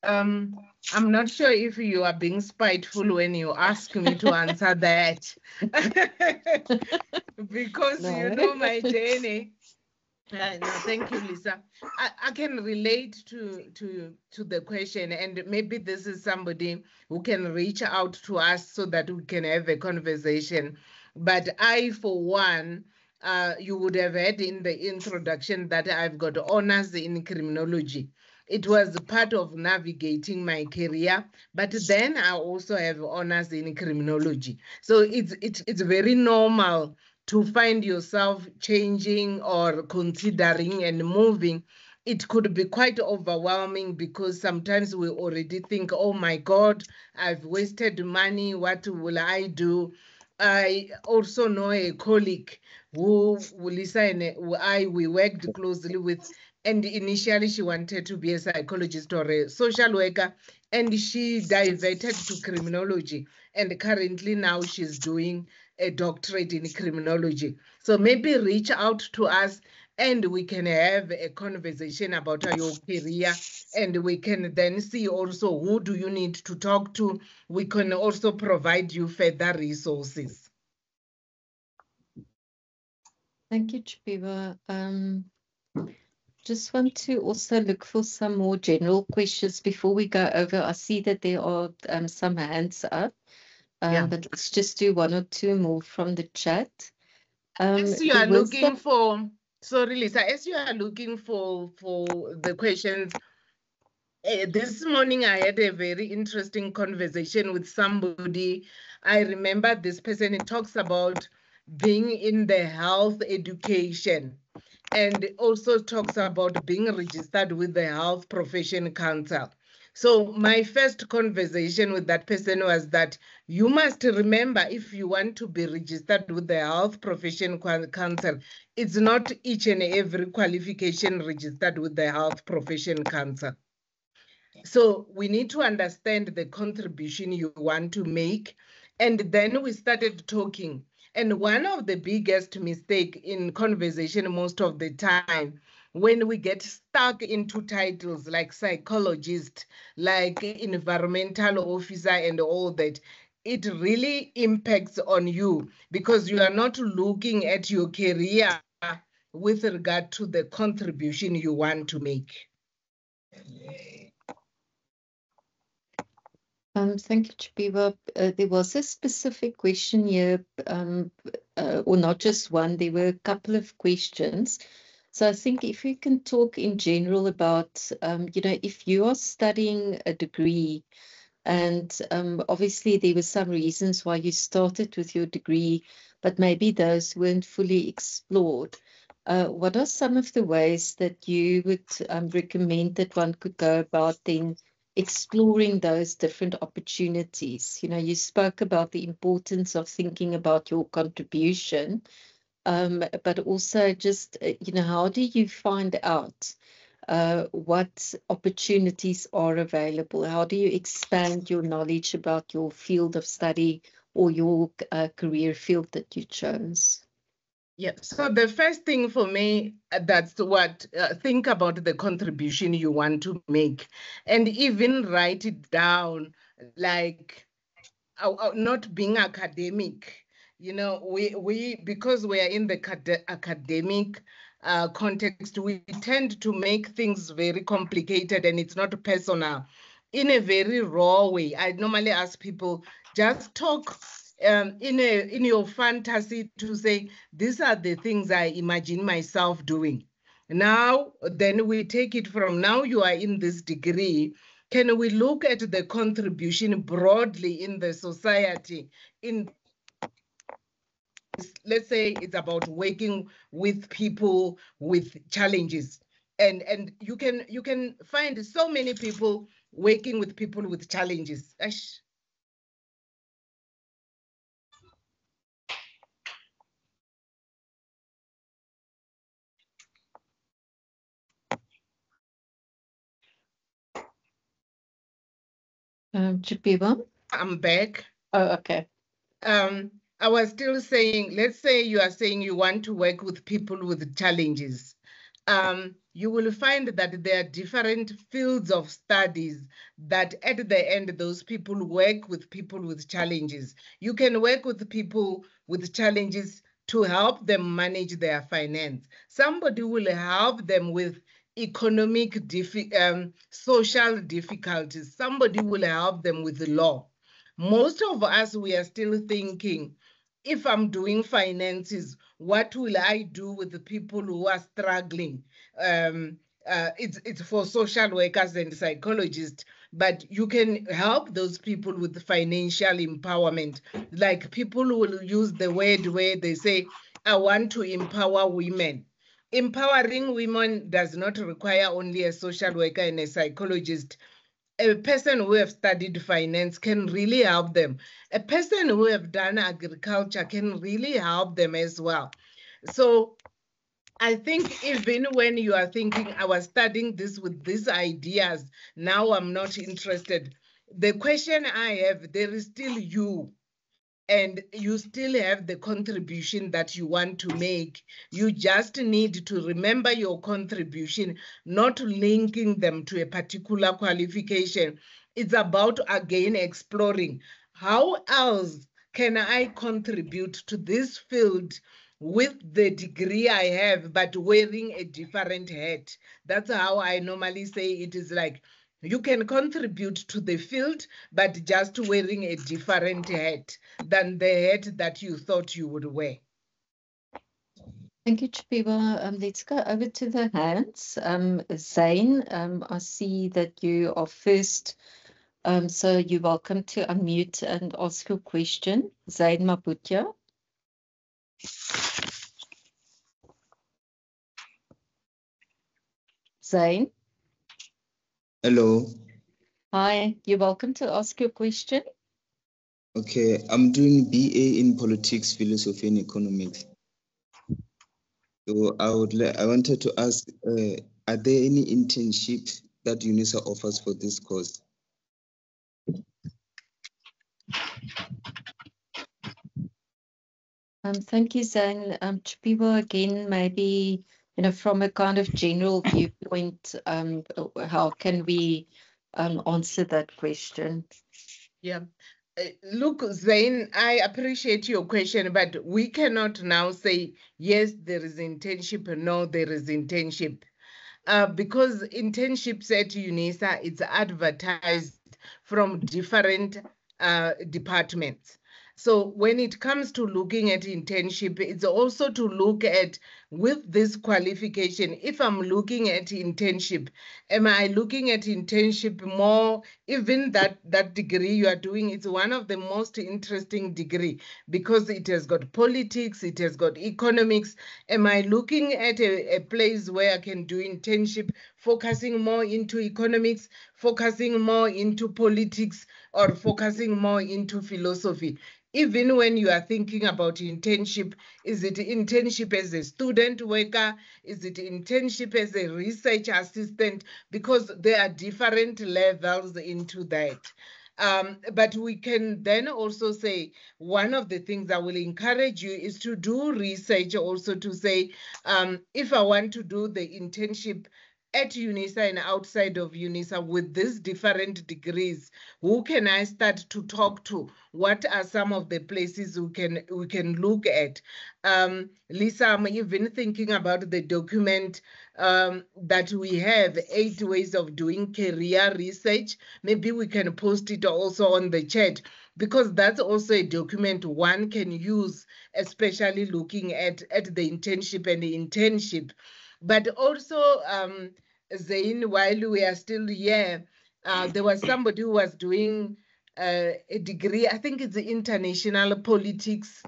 I'm not sure if you are being spiteful when you ask me to answer that. Because No. you know my journey. No, thank you, Lisa. I can relate to the question, and maybe this is somebody who can reach out to us so that we can have a conversation. But I, for one, you would have heard in the introduction that I've got honors in criminology. It was part of navigating my career, but then I also have honors in criminology. So it's very normal to find yourself changing or considering and moving. It could be quite overwhelming because sometimes we already think, oh my God, I've wasted money. What will I do? I also know a colleague who Lisa and we worked closely with, and initially she wanted to be a psychologist or a social worker, and she diverted to criminology, and currently now she's doing a doctorate in criminology. So maybe reach out to us and we can have a conversation about your career, and we can then see also who do you need to talk to. We can also provide you further resources. Thank you, Chipiwa. Just want to also look for some more general questions before we go over. I see that there are some hands up, but let's just do one or two more from the chat. As you are looking for, sorry, Lisa, as you are looking for the questions, this morning I had a very interesting conversation with somebody. I remember this person, it talks about being in the health education, and also talks about being registered with the Health Profession Council. So my first conversation with that person was that you must remember, if you want to be registered with the Health Profession Council, it's not each and every qualification registered with the Health Profession Council. So we need to understand the contribution you want to make. And then we started talking. And one of the biggest mistake in conversation most of the time, when we get stuck into titles like psychologist, like environmental officer and all that, it really impacts on you because you are not looking at your career with regard to the contribution you want to make. Thank you, Chipiwa. There was a specific question here, or not just one, there were a couple of questions. So I think if we can talk in general about, if you are studying a degree, and obviously there were some reasons why you started with your degree, but maybe those weren't fully explored. What are some of the ways that you would recommend that one could go about then exploring those different opportunities? You spoke about the importance of thinking about your contribution, but also just, how do you find out what opportunities are available? How do you expand your knowledge about your field of study or your career field that you chose? Yeah, so the first thing for me, that's what, think about the contribution you want to make and even write it down, like not being academic. We because we are in the academic context, we tend to make things very complicated and it's not personal. In a very raw way, I normally ask people, just talk in your fantasy to say, these are the things I imagine myself doing. Now, then we take it from now you are in this degree. Can we look at the contribution broadly in the society? Let's say it's about working with people with challenges. And you can find so many people working with people with challenges. Chipiwa? I'm back. Oh, okay. I was still saying, let's say you are saying you want to work with people with challenges. You will find that there are different fields of studies that at the end, those people work with people with challenges. You can work with people with challenges to help them manage their finance. Somebody will help them with economic, social difficulties. Somebody will help them with the law. Most of us, we are still thinking, if I'm doing finances, what will I do with the people who are struggling? It's for social workers and psychologists, but you can help those people with financial empowerment. Like people will use the word where they say, I want to empower women. Empowering women does not require only a social worker and a psychologist. A person who have studied finance can really help them. A person who have done agriculture can really help them as well. So I think even when you are thinking, I was studying this with these ideas, now I'm not interested. The question I have, there is still you. And you still have the contribution that you want to make. You just need to remember your contribution, not linking them to a particular qualification. It's about, again, exploring how else can I contribute to this field with the degree I have, but wearing a different hat. That's how I normally say it is like, you can contribute to the field, but just wearing a different hat than the hat that you thought you would wear. Thank you, Chipiwa. Let's go over to the hands. Zane, I see that you are first. So you're welcome to unmute and ask your question. Zane Mabutya. Zane. Hello. Hi, you're welcome to ask your question. Okay, I'm doing BA in Politics, Philosophy and Economics. So I wanted to ask, are there any internships that UNISA offers for this course? Thank you, Zane. Chipiwa, again, maybe, from a kind of general viewpoint, how can we answer that question? Yeah. Look, Zain, I appreciate your question, but we cannot now say, yes, there is internship, or no, there is internship. Because internships at UNISA, it's advertised from different departments. So when it comes to looking at internship, it's also to look at, with this qualification, if I'm looking at internship, am I looking at internship more, even that degree you are doing, it's one of the most interesting degree because it has got politics, it has got economics. Am I looking at a place where I can do internship, focusing more into economics, focusing more into politics, or focusing more into philosophy? Even when you are thinking about internship, is it internship as a student worker? Is it internship as a research assistant? Because there are different levels into that. But we can then also say, one of the things I will encourage you is to do research also to say, if I want to do the internship at UNISA and outside of UNISA with these different degrees, who can I start to talk to? What are some of the places we can look at? Lisa, I'm even thinking about the document that we have, 8 ways of doing career research. Maybe we can post it also on the chat, because that's also a document one can use, especially looking at the internship and the internship. But also, Zain, while we are still here, there was somebody who was doing a degree, I think it's international politics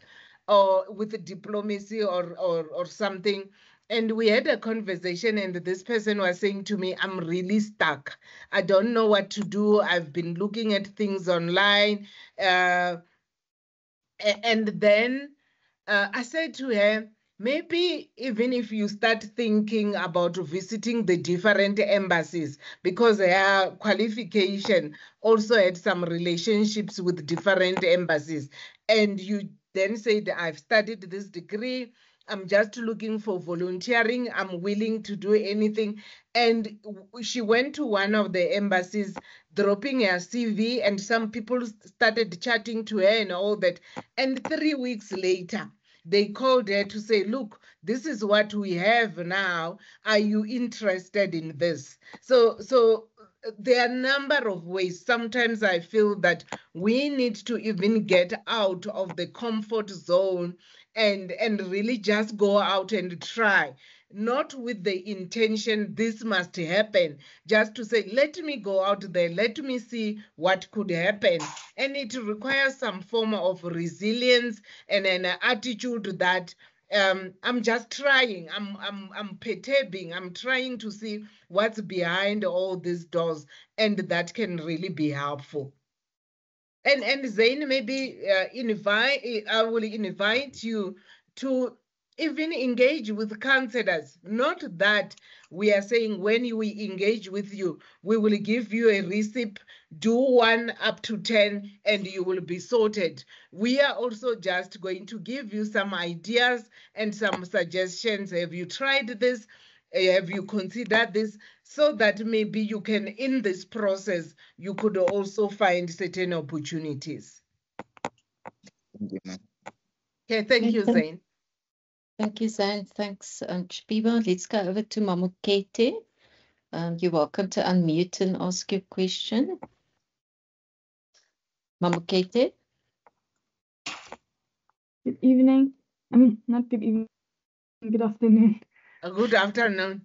or with diplomacy or something. And we had a conversation, and this person was saying to me, I'm really stuck. I don't know what to do. I've been looking at things online. And then I said to her, maybe even if you start thinking about visiting the different embassies, because her qualification also had some relationships with different embassies, and you then said, I've studied this degree, I'm just looking for volunteering, I'm willing to do anything. And she went to one of the embassies, dropping her CV, and some people started chatting to her and all that. And 3 weeks later, they called her to say, look, this is what we have now. Are you interested in this? So there are a number of ways. Sometimes I feel that we need to even get out of the comfort zone and really just go out and try, not with the intention this must happen, just to say, let me go out there, let me see what could happen. And it requires some form of resilience and an attitude that I'm just trying, I'm perturbing, I'm trying to see what's behind all these doors, and that can really be helpful. And Zain, maybe I will invite you to even engage with counselors. Not that we are saying when we engage with you, we will give you a receipt, do 1 up to 10, and you will be sorted. We are also just going to give you some ideas and some suggestions. Have you tried this? Have you considered this? So that maybe you can, in this process, you could also find certain opportunities. Thank you, ma'am. Okay, thank you, Zain. Thank you, Zane. Thanks, Chipiwa. Let's go over to Mamukete. You're welcome to unmute and ask your question. Mamukete. Good evening. I mean, not good evening, good afternoon. Good afternoon.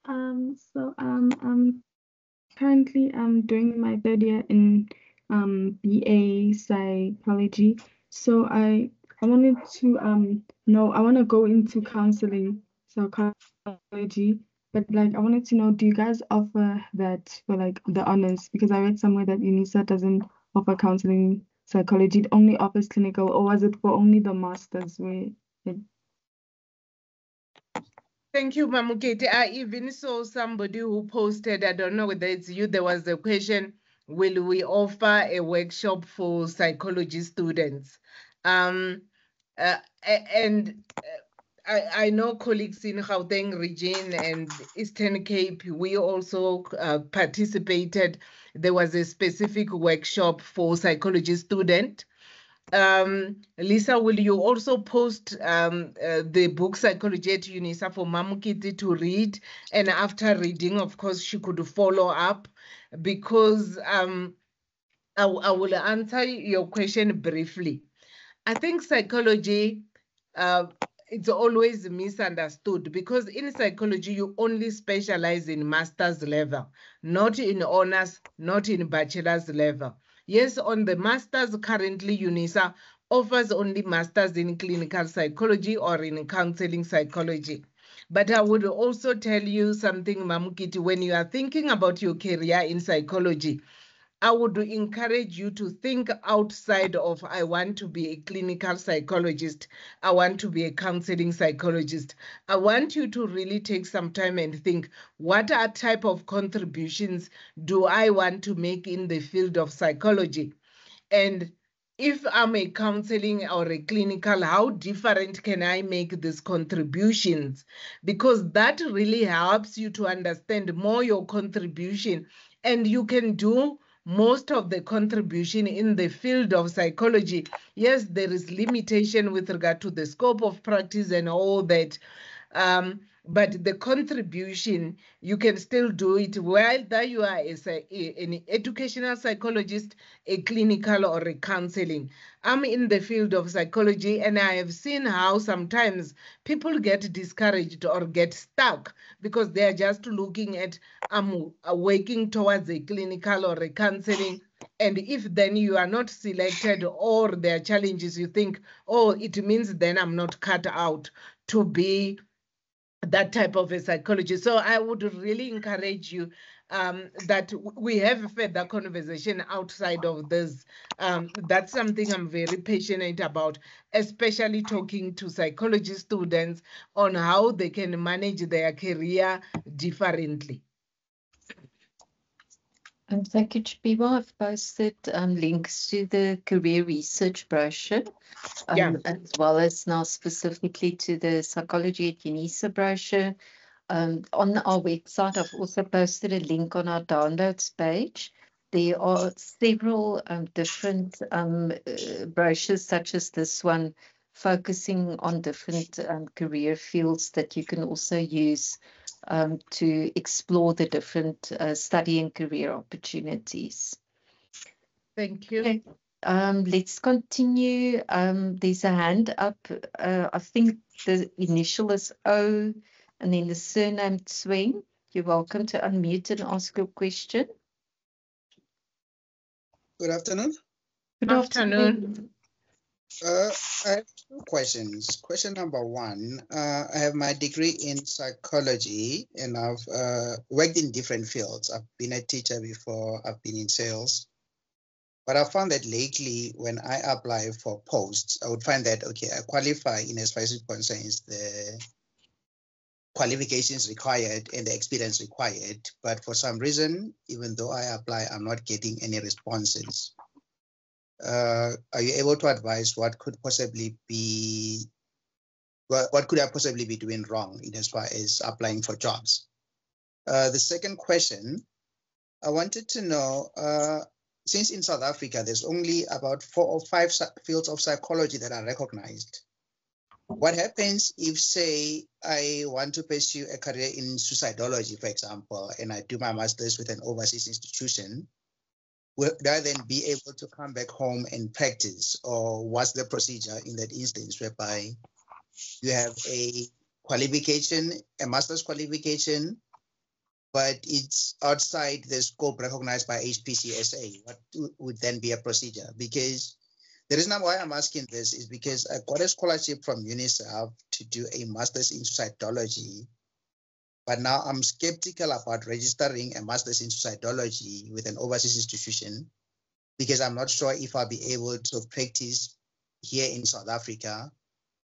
I'm currently doing my 3rd year in BA psychology. So I wanted to know, I want to go into counseling psychology, but like I wanted to know, do you guys offer that for like the honors? Because I read somewhere that UNISA doesn't offer counseling psychology, it only offers clinical, or was it for only the masters where it... Thank you, Mamukete. I even saw somebody who posted, I don't know whether it's you, there was a question, will we offer a workshop for psychology students? And I know colleagues in Gauteng region and Eastern Cape, we also participated. There was a specific workshop for psychology student. Lisa, will you also post the book Psychology at UNISA for Mamukiti to read? And after reading, of course, she could follow up, because I will answer your question briefly. I think psychology, it's always misunderstood, because in psychology, you only specialize in master's level, not in honors, not in bachelor's level. Yes, on the master's, currently UNISA offers only masters in clinical psychology or in counseling psychology. But I would also tell you something, Mamukiti, when you are thinking about your career in psychology, I would encourage you to think outside of, I want to be a clinical psychologist, I want to be a counseling psychologist. I want you to really take some time and think, what are type of contributions do I want to make in the field of psychology? And if I'm a counseling or a clinical, how different can I make these contributions? Because that really helps you to understand more your contribution, and you can do most of the contribution in the field of psychology. Yes, there is limitation with regard to the scope of practice and all that. But the contribution, you can still do it whether you are an educational psychologist, a clinical, or a counseling. I'm in the field of psychology, and I have seen how sometimes people get discouraged or get stuck because they are just looking at, I'm working towards a clinical or a counseling. And if then you are not selected, or there are challenges, you think, oh, it means then I'm not cut out to be that type of a psychologist. So I would really encourage you that we have a further conversation outside of this. That's something I'm very passionate about, especially talking to psychology students on how they can manage their career differently. Thank you, Chipiwa. I've posted links to the career research brochure, as well as now specifically to the Psychology at UNISA brochure. On our website, I've also posted a link on our downloads page. There are several different brochures, such as this one, focusing on different career fields that you can also use to explore the different study and career opportunities. Thank you. Okay. Let's continue. There's a hand up. I think the initial is O, and then the surname Tsweng. You're welcome to unmute and ask your question. Good afternoon. Good afternoon. I have two questions. Question number one, I have my degree in psychology, and I've worked in different fields. I've been a teacher before, I've been in sales. But I found that lately, when I apply for posts, I would find that, okay, I qualify in as far as it concerns the qualifications required and the experience required. But for some reason, even though I apply, I'm not getting any responses. Are you able to advise what could possibly be, what could I possibly be doing wrong in as far as applying for jobs? The second question, I wanted to know, since in South Africa, there's only about 4 or 5 fields of psychology that are recognized. What happens if, say, I want to pursue a career in suicidology, for example, and I do my master's with an overseas institution? Would I then be able to come back home and practice? Or what's the procedure in that instance whereby you have a qualification, a master's qualification, but it's outside the scope recognized by HPCSA? What would then be a procedure? Because the reason why I'm asking this is because I got a scholarship from UNICEF to do a master's in suicidology, but now I'm skeptical about registering a master's in suicidology with an overseas institution because I'm not sure if I'll be able to practice here in South Africa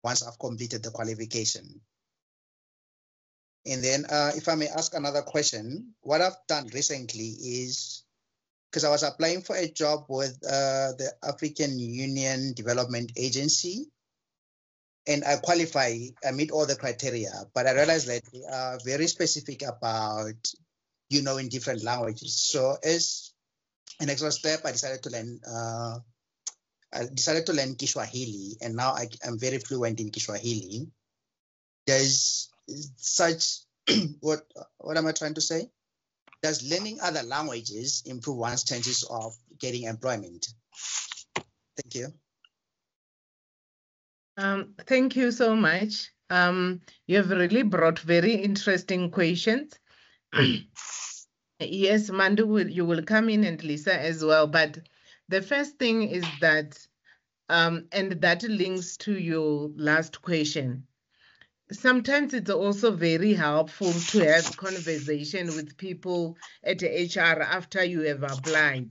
once I've completed the qualification. And then if I may ask another question, what I've done recently is, because I was applying for a job with the African Union Development Agency, and I qualify, I meet all the criteria, but I realized that they are very specific about, you know, in different languages. So as an extra step, I decided to learn Kiswahili, and now I'm very fluent in Kiswahili. There's such, what am I trying to say? Does learning other languages improve one's chances of getting employment? Thank you. Thank you so much. You have really brought very interesting questions. Yes, Mandu, you will come in, and Lisa as well. But the first thing is that, and that links to your last question. Sometimes it's also very helpful to have conversation with people at HR after you have applied.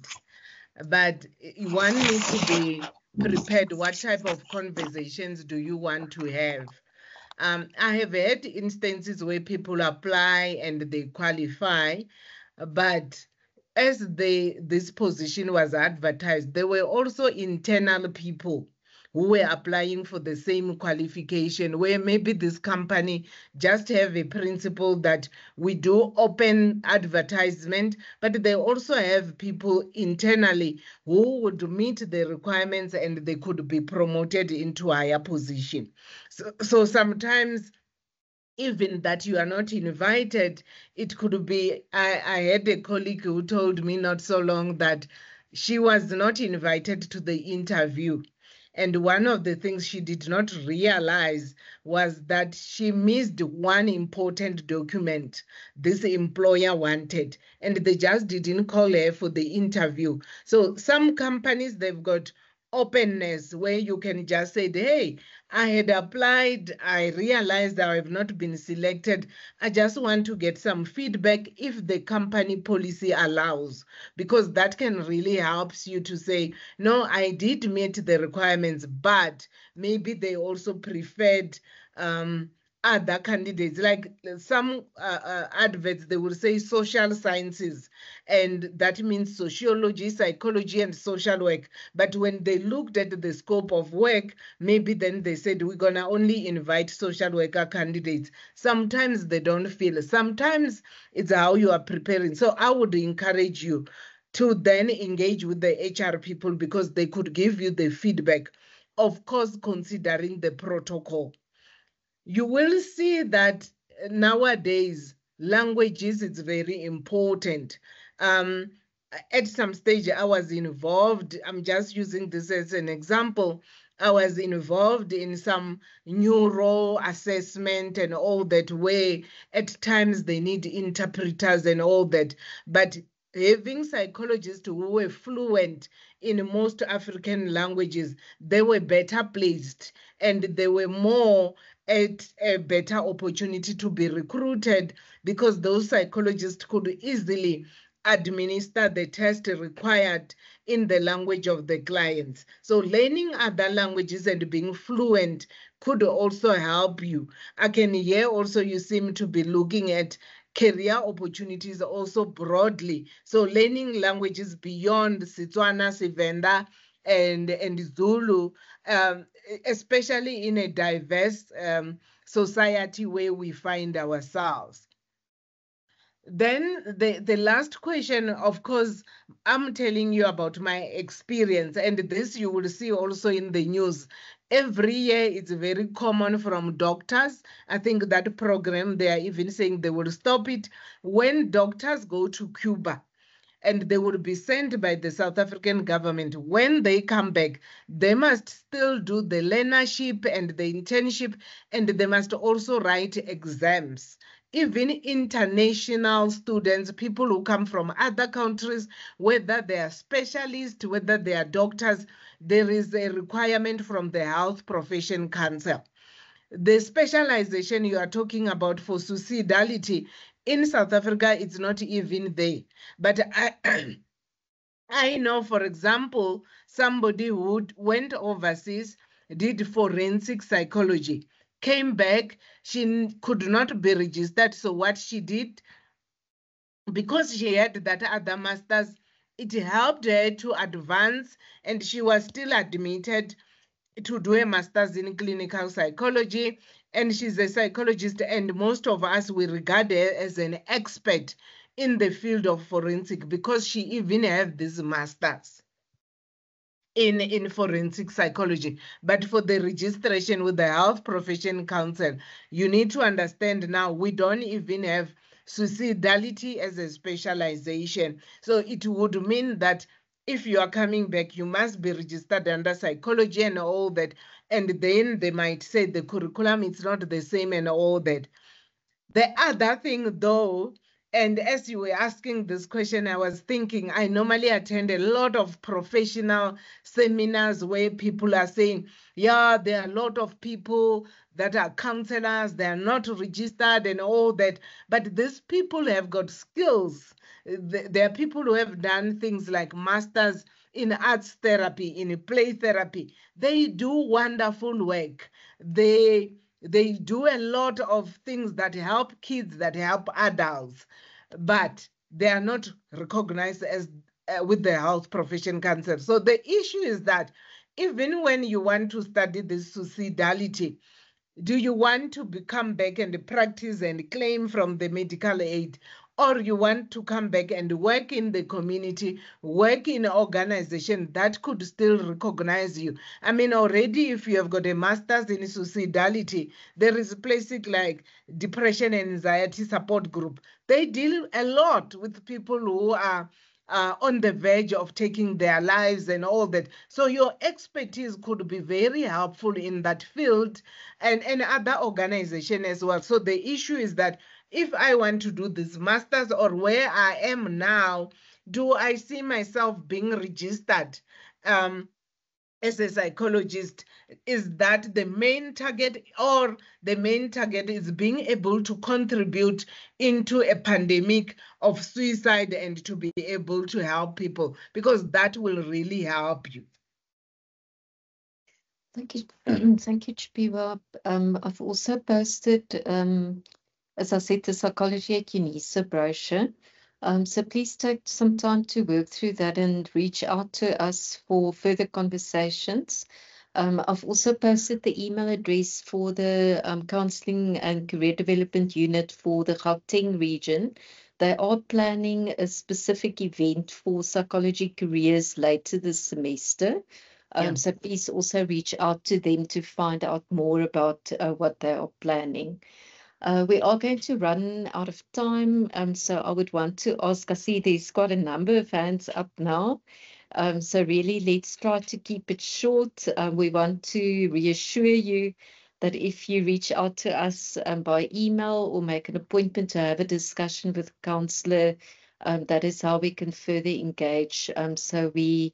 But one needs to be prepared. What type of conversations do you want to have? I have had instances where people apply and they qualify, but as this position was advertised, there were also internal people who were applying for the same qualification, where maybe this company just have a principle that we do open advertisement, but they also have people internally who would meet the requirements and they could be promoted into higher position. So sometimes, even that you are not invited, it could be, I had a colleague who told me not so long that she was not invited to the interview. And one of the things she did not realize was that she missed one important document this employer wanted, and they just didn't call her for the interview. So some companies, they've got openness where you can just say, hey, I had applied, I realized I have not been selected. I just want to get some feedback if the company policy allows, because that can really help you to say, no, I did meet the requirements, but maybe they also preferred other candidates. Like some adverts, they will say social sciences, and that means sociology, psychology, and social work. But when they looked at the scope of work, maybe then they said, we're gonna only invite social worker candidates. Sometimes they don't feel, sometimes it's how you are preparing. So I would encourage you to then engage with the HR people, because they could give you the feedback, of course, considering the protocol. You will see that nowadays, languages is very important. At some stage, I was involved, I'm just using this as an example, I was involved in some neuro assessment and all that, where at times they need interpreters and all that. But having psychologists who were fluent in most African languages, they were better placed and they were more at a better opportunity to be recruited, because those psychologists could easily administer the test required in the language of the clients. So learning other languages and being fluent could also help you. I can hear also you seem to be looking at career opportunities also broadly. So learning languages beyond Setswana, Sevenda, and Zulu, especially in a diverse society where we find ourselves. Then the last question, of course, I'm telling you about my experience, and this you will see also in the news. Every year, it's very common from doctors. I think that program, they are even saying they will stop it. When doctors go to Cuba, and they will be sent by the South African government, when they come back, they must still do the learnership and the internship, and they must also write exams. Even international students, people who come from other countries, whether they are specialists, whether they are doctors, there is a requirement from the Health Profession Council. The specialization you are talking about for suicidality, in South Africa, it's not even there. But I know, for example, somebody who went overseas, did forensic psychology, came back, she could not be registered. So what she did, because she had that other master's, it helped her to advance, and she was still admitted to do a master's in clinical psychology, and she's a psychologist, and most of us, we regard her as an expert in the field of forensic because she even have this master's in forensic psychology. But for the registration with the Health Profession Council, you need to understand now we don't even have suicidality as a specialization. So it would mean that if you are coming back, you must be registered under psychology and all that. And then they might say the curriculum is not the same and all that. The other thing, though, and as you were asking this question, I was thinking I normally attend a lot of professional seminars where people are saying, yeah, there are a lot of people that are counselors, they are not registered and all that. But these people have got skills. There are people who have done things like masters in arts therapy, in play therapy. They do wonderful work. They do a lot of things that help kids, that help adults, but they are not recognized as with the Health Profession Council. So the issue is that even when you want to study this suicidality, do you want to come back and practice and claim from the medical aid, or you want to come back and work in the community, work in an organization that could still recognize you? I mean, already if you have got a master's in suicidality, there is places like depression and anxiety support group. They deal a lot with people who are on the verge of taking their lives and all that. So your expertise could be very helpful in that field and other organization as well. So the issue is that if I want to do this master's, or where I am now, do I see myself being registered as a psychologist? Is that the main target, or the main target is being able to contribute into a pandemic of suicide and to be able to help people? Because that will really help you. Thank you. Thank you, Chipiwa. I've also posted, as I said, the Psychology at UNISA brochure. So please take some time to work through that and reach out to us for further conversations. I've also posted the email address for the Counselling and Career Development Unit for the Gauteng region. They are planning a specific event for psychology careers later this semester. So please also reach out to them to find out more about what they are planning. We are going to run out of time, so I would want to ask, I see there's quite a number of hands up now. So really, let's try to keep it short. We want to reassure you that if you reach out to us by email or make an appointment to have a discussion with a counsellor, that is how we can further engage. So we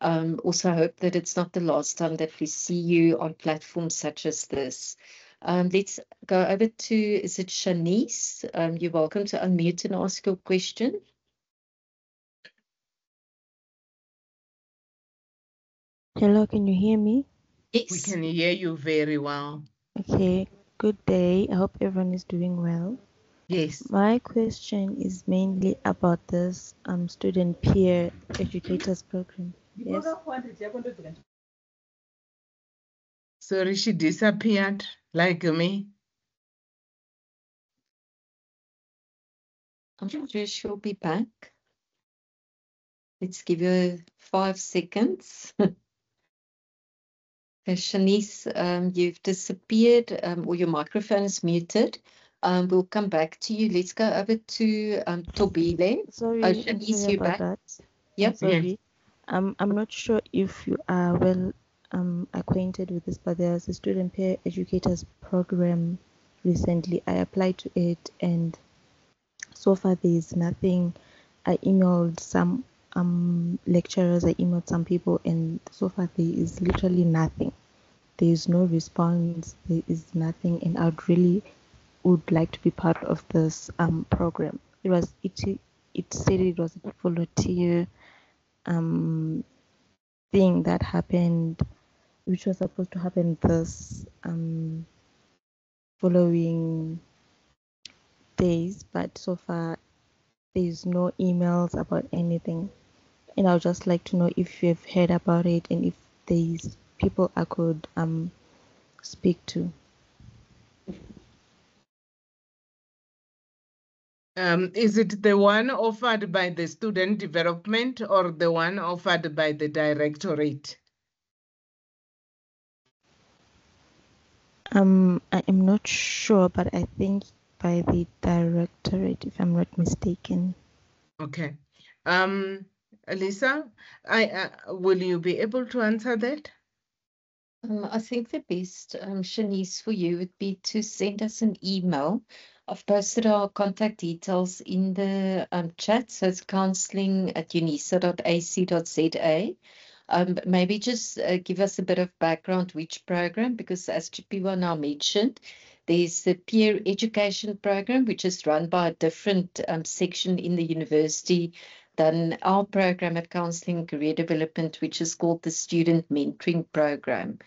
also hope that it's not the last time that we see you on platforms such as this. Let's go over to, is it Shanice? You're welcome to unmute and ask your question. Hello, can you hear me? We Yes. can hear you very well. Okay, good day. I hope everyone is doing well. Yes. My question is mainly about this student peer educators program. Yes. Sorry, she disappeared like me. I'm sure she'll be back. Let's give her 5 seconds. Shanice, you've disappeared, or your microphone is muted. We'll come back to you. Let's go over to Tobile. Sorry, Shanice, sorry you're about back. that. Yep. Sorry. I'm not sure if you are well acquainted with this, but there's a student peer educators program recently. I applied to it, and so far there is nothing. I emailed some lecturers, I emailed some people, and so far there is literally nothing. There is no response, there is nothing, and I'd really would like to be part of this program. It said it was a volunteer thing that happened, which was supposed to happen this following days, but so far there's no emails about anything. And I would just like to know if you've heard about it and if there's people I could speak to. Is it the one offered by the student development or the one offered by the directorate? I am not sure, but I think by the directorate, if I'm not mistaken. Okay. Lisa, will you be able to answer that? I think the best, Shanice, for you would be to send us an email. I've posted our contact details in the chat, so it's counselling@unisa.ac.za. Maybe just give us a bit of background, which program, because as Chipiwa now mentioned, there's the peer education program, which is run by a different section in the university than our program at Counseling and Career Development, which is called the Student Mentoring Program.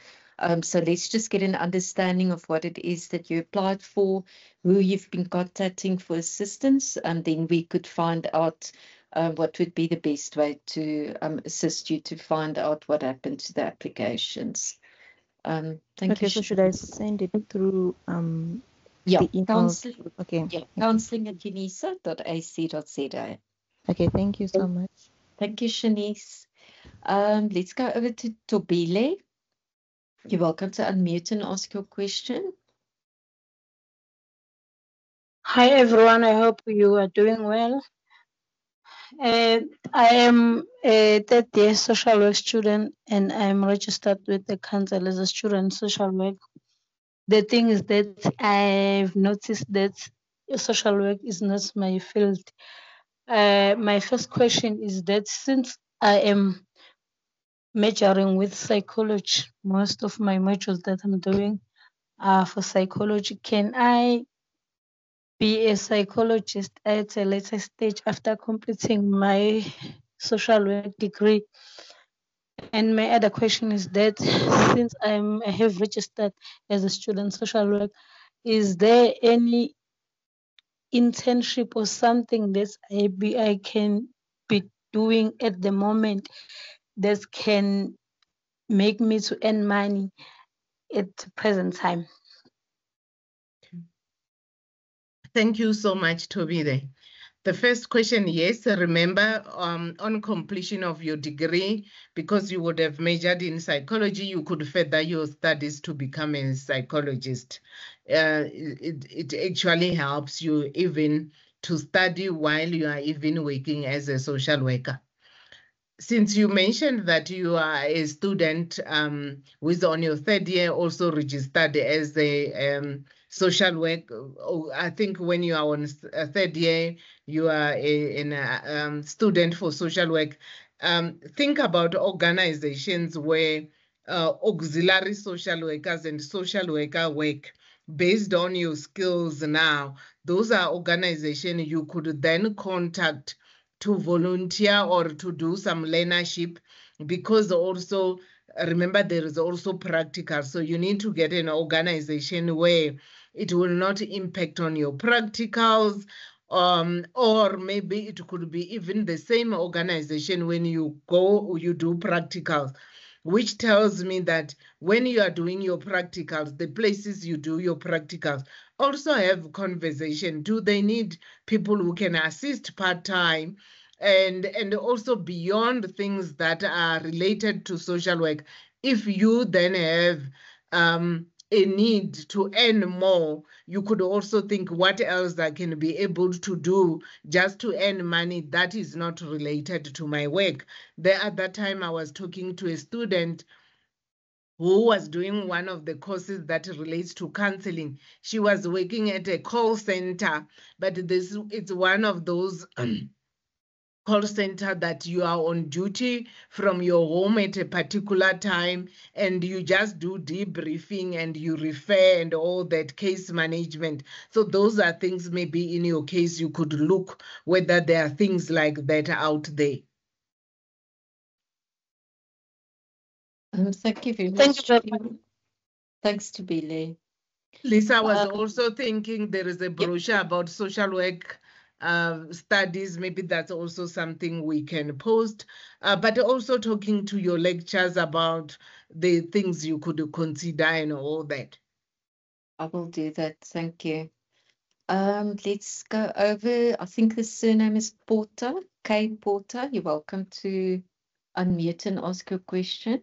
So let's just get an understanding of what it is that you applied for, who you've been contacting for assistance, and then we could find out what would be the best way to assist you to find out what happened to the applications. Thank you. Okay, so should I send it through yeah, the email? counseling, Okay. yeah, counseling@unisa.ac.za. Okay, thank you so much. Thank you, Shanice. Let's go over to Tobile. You're welcome to unmute and ask your question. Hi everyone, I hope you are doing well. I am a third year social work student and I'm registered with the council as a student social work. The thing is that I've noticed that social work is not my field. My first question is that since I am majoring with psychology, most of my modules that I'm doing are for psychology. Can I be a psychologist at a later stage after completing my social work degree? And my other question is that since I have registered as a student social work, is there any internship or something that I can be doing at the moment that can make me to earn money at the present time? Thank you so much, Tobile. The first question, yes, remember on completion of your degree, because you would have majored in psychology, you could further your studies to become a psychologist. It actually helps you even to study while you are even working as a social worker. Since you mentioned that you are a student who is on your third year, also registered as a social work, I think when you are on a third year, you are a student for social work. Think about organizations where auxiliary social workers and social worker work based on your skills now. Those are organizations you could then contact to volunteer or to do some learnership, because also remember there is also practical. So you need to get an organization where it will not impact on your practicals, or maybe it could be even the same organization when you go, you do practicals, which tells me that when you are doing your practicals, the places you do your practicals also have conversation. Do they need people who can assist part-time? And also beyond things that are related to social work, if you then have a need to earn more, you could also think what else I can be able to do just to earn money that is not related to my work. At that time, I was talking to a student who was doing one of the courses that relates to counseling. She was working at a call center, but it's one of those call center that you are on duty from your home at a particular time, and you just do debriefing and you refer and all that case management. So those are things maybe in your case you could look whether there are things like that out there. Thank you very much. Thank you, Joe. Thanks to Billy. Lisa was also thinking there is a brochure about social work studies, maybe that's also something we can post, but also talking to your lecturers about the things you could consider and all that. I will do that. Thank you. Let's go over. I think the surname is Porter, Kay Porter. You're welcome to unmute and ask your question.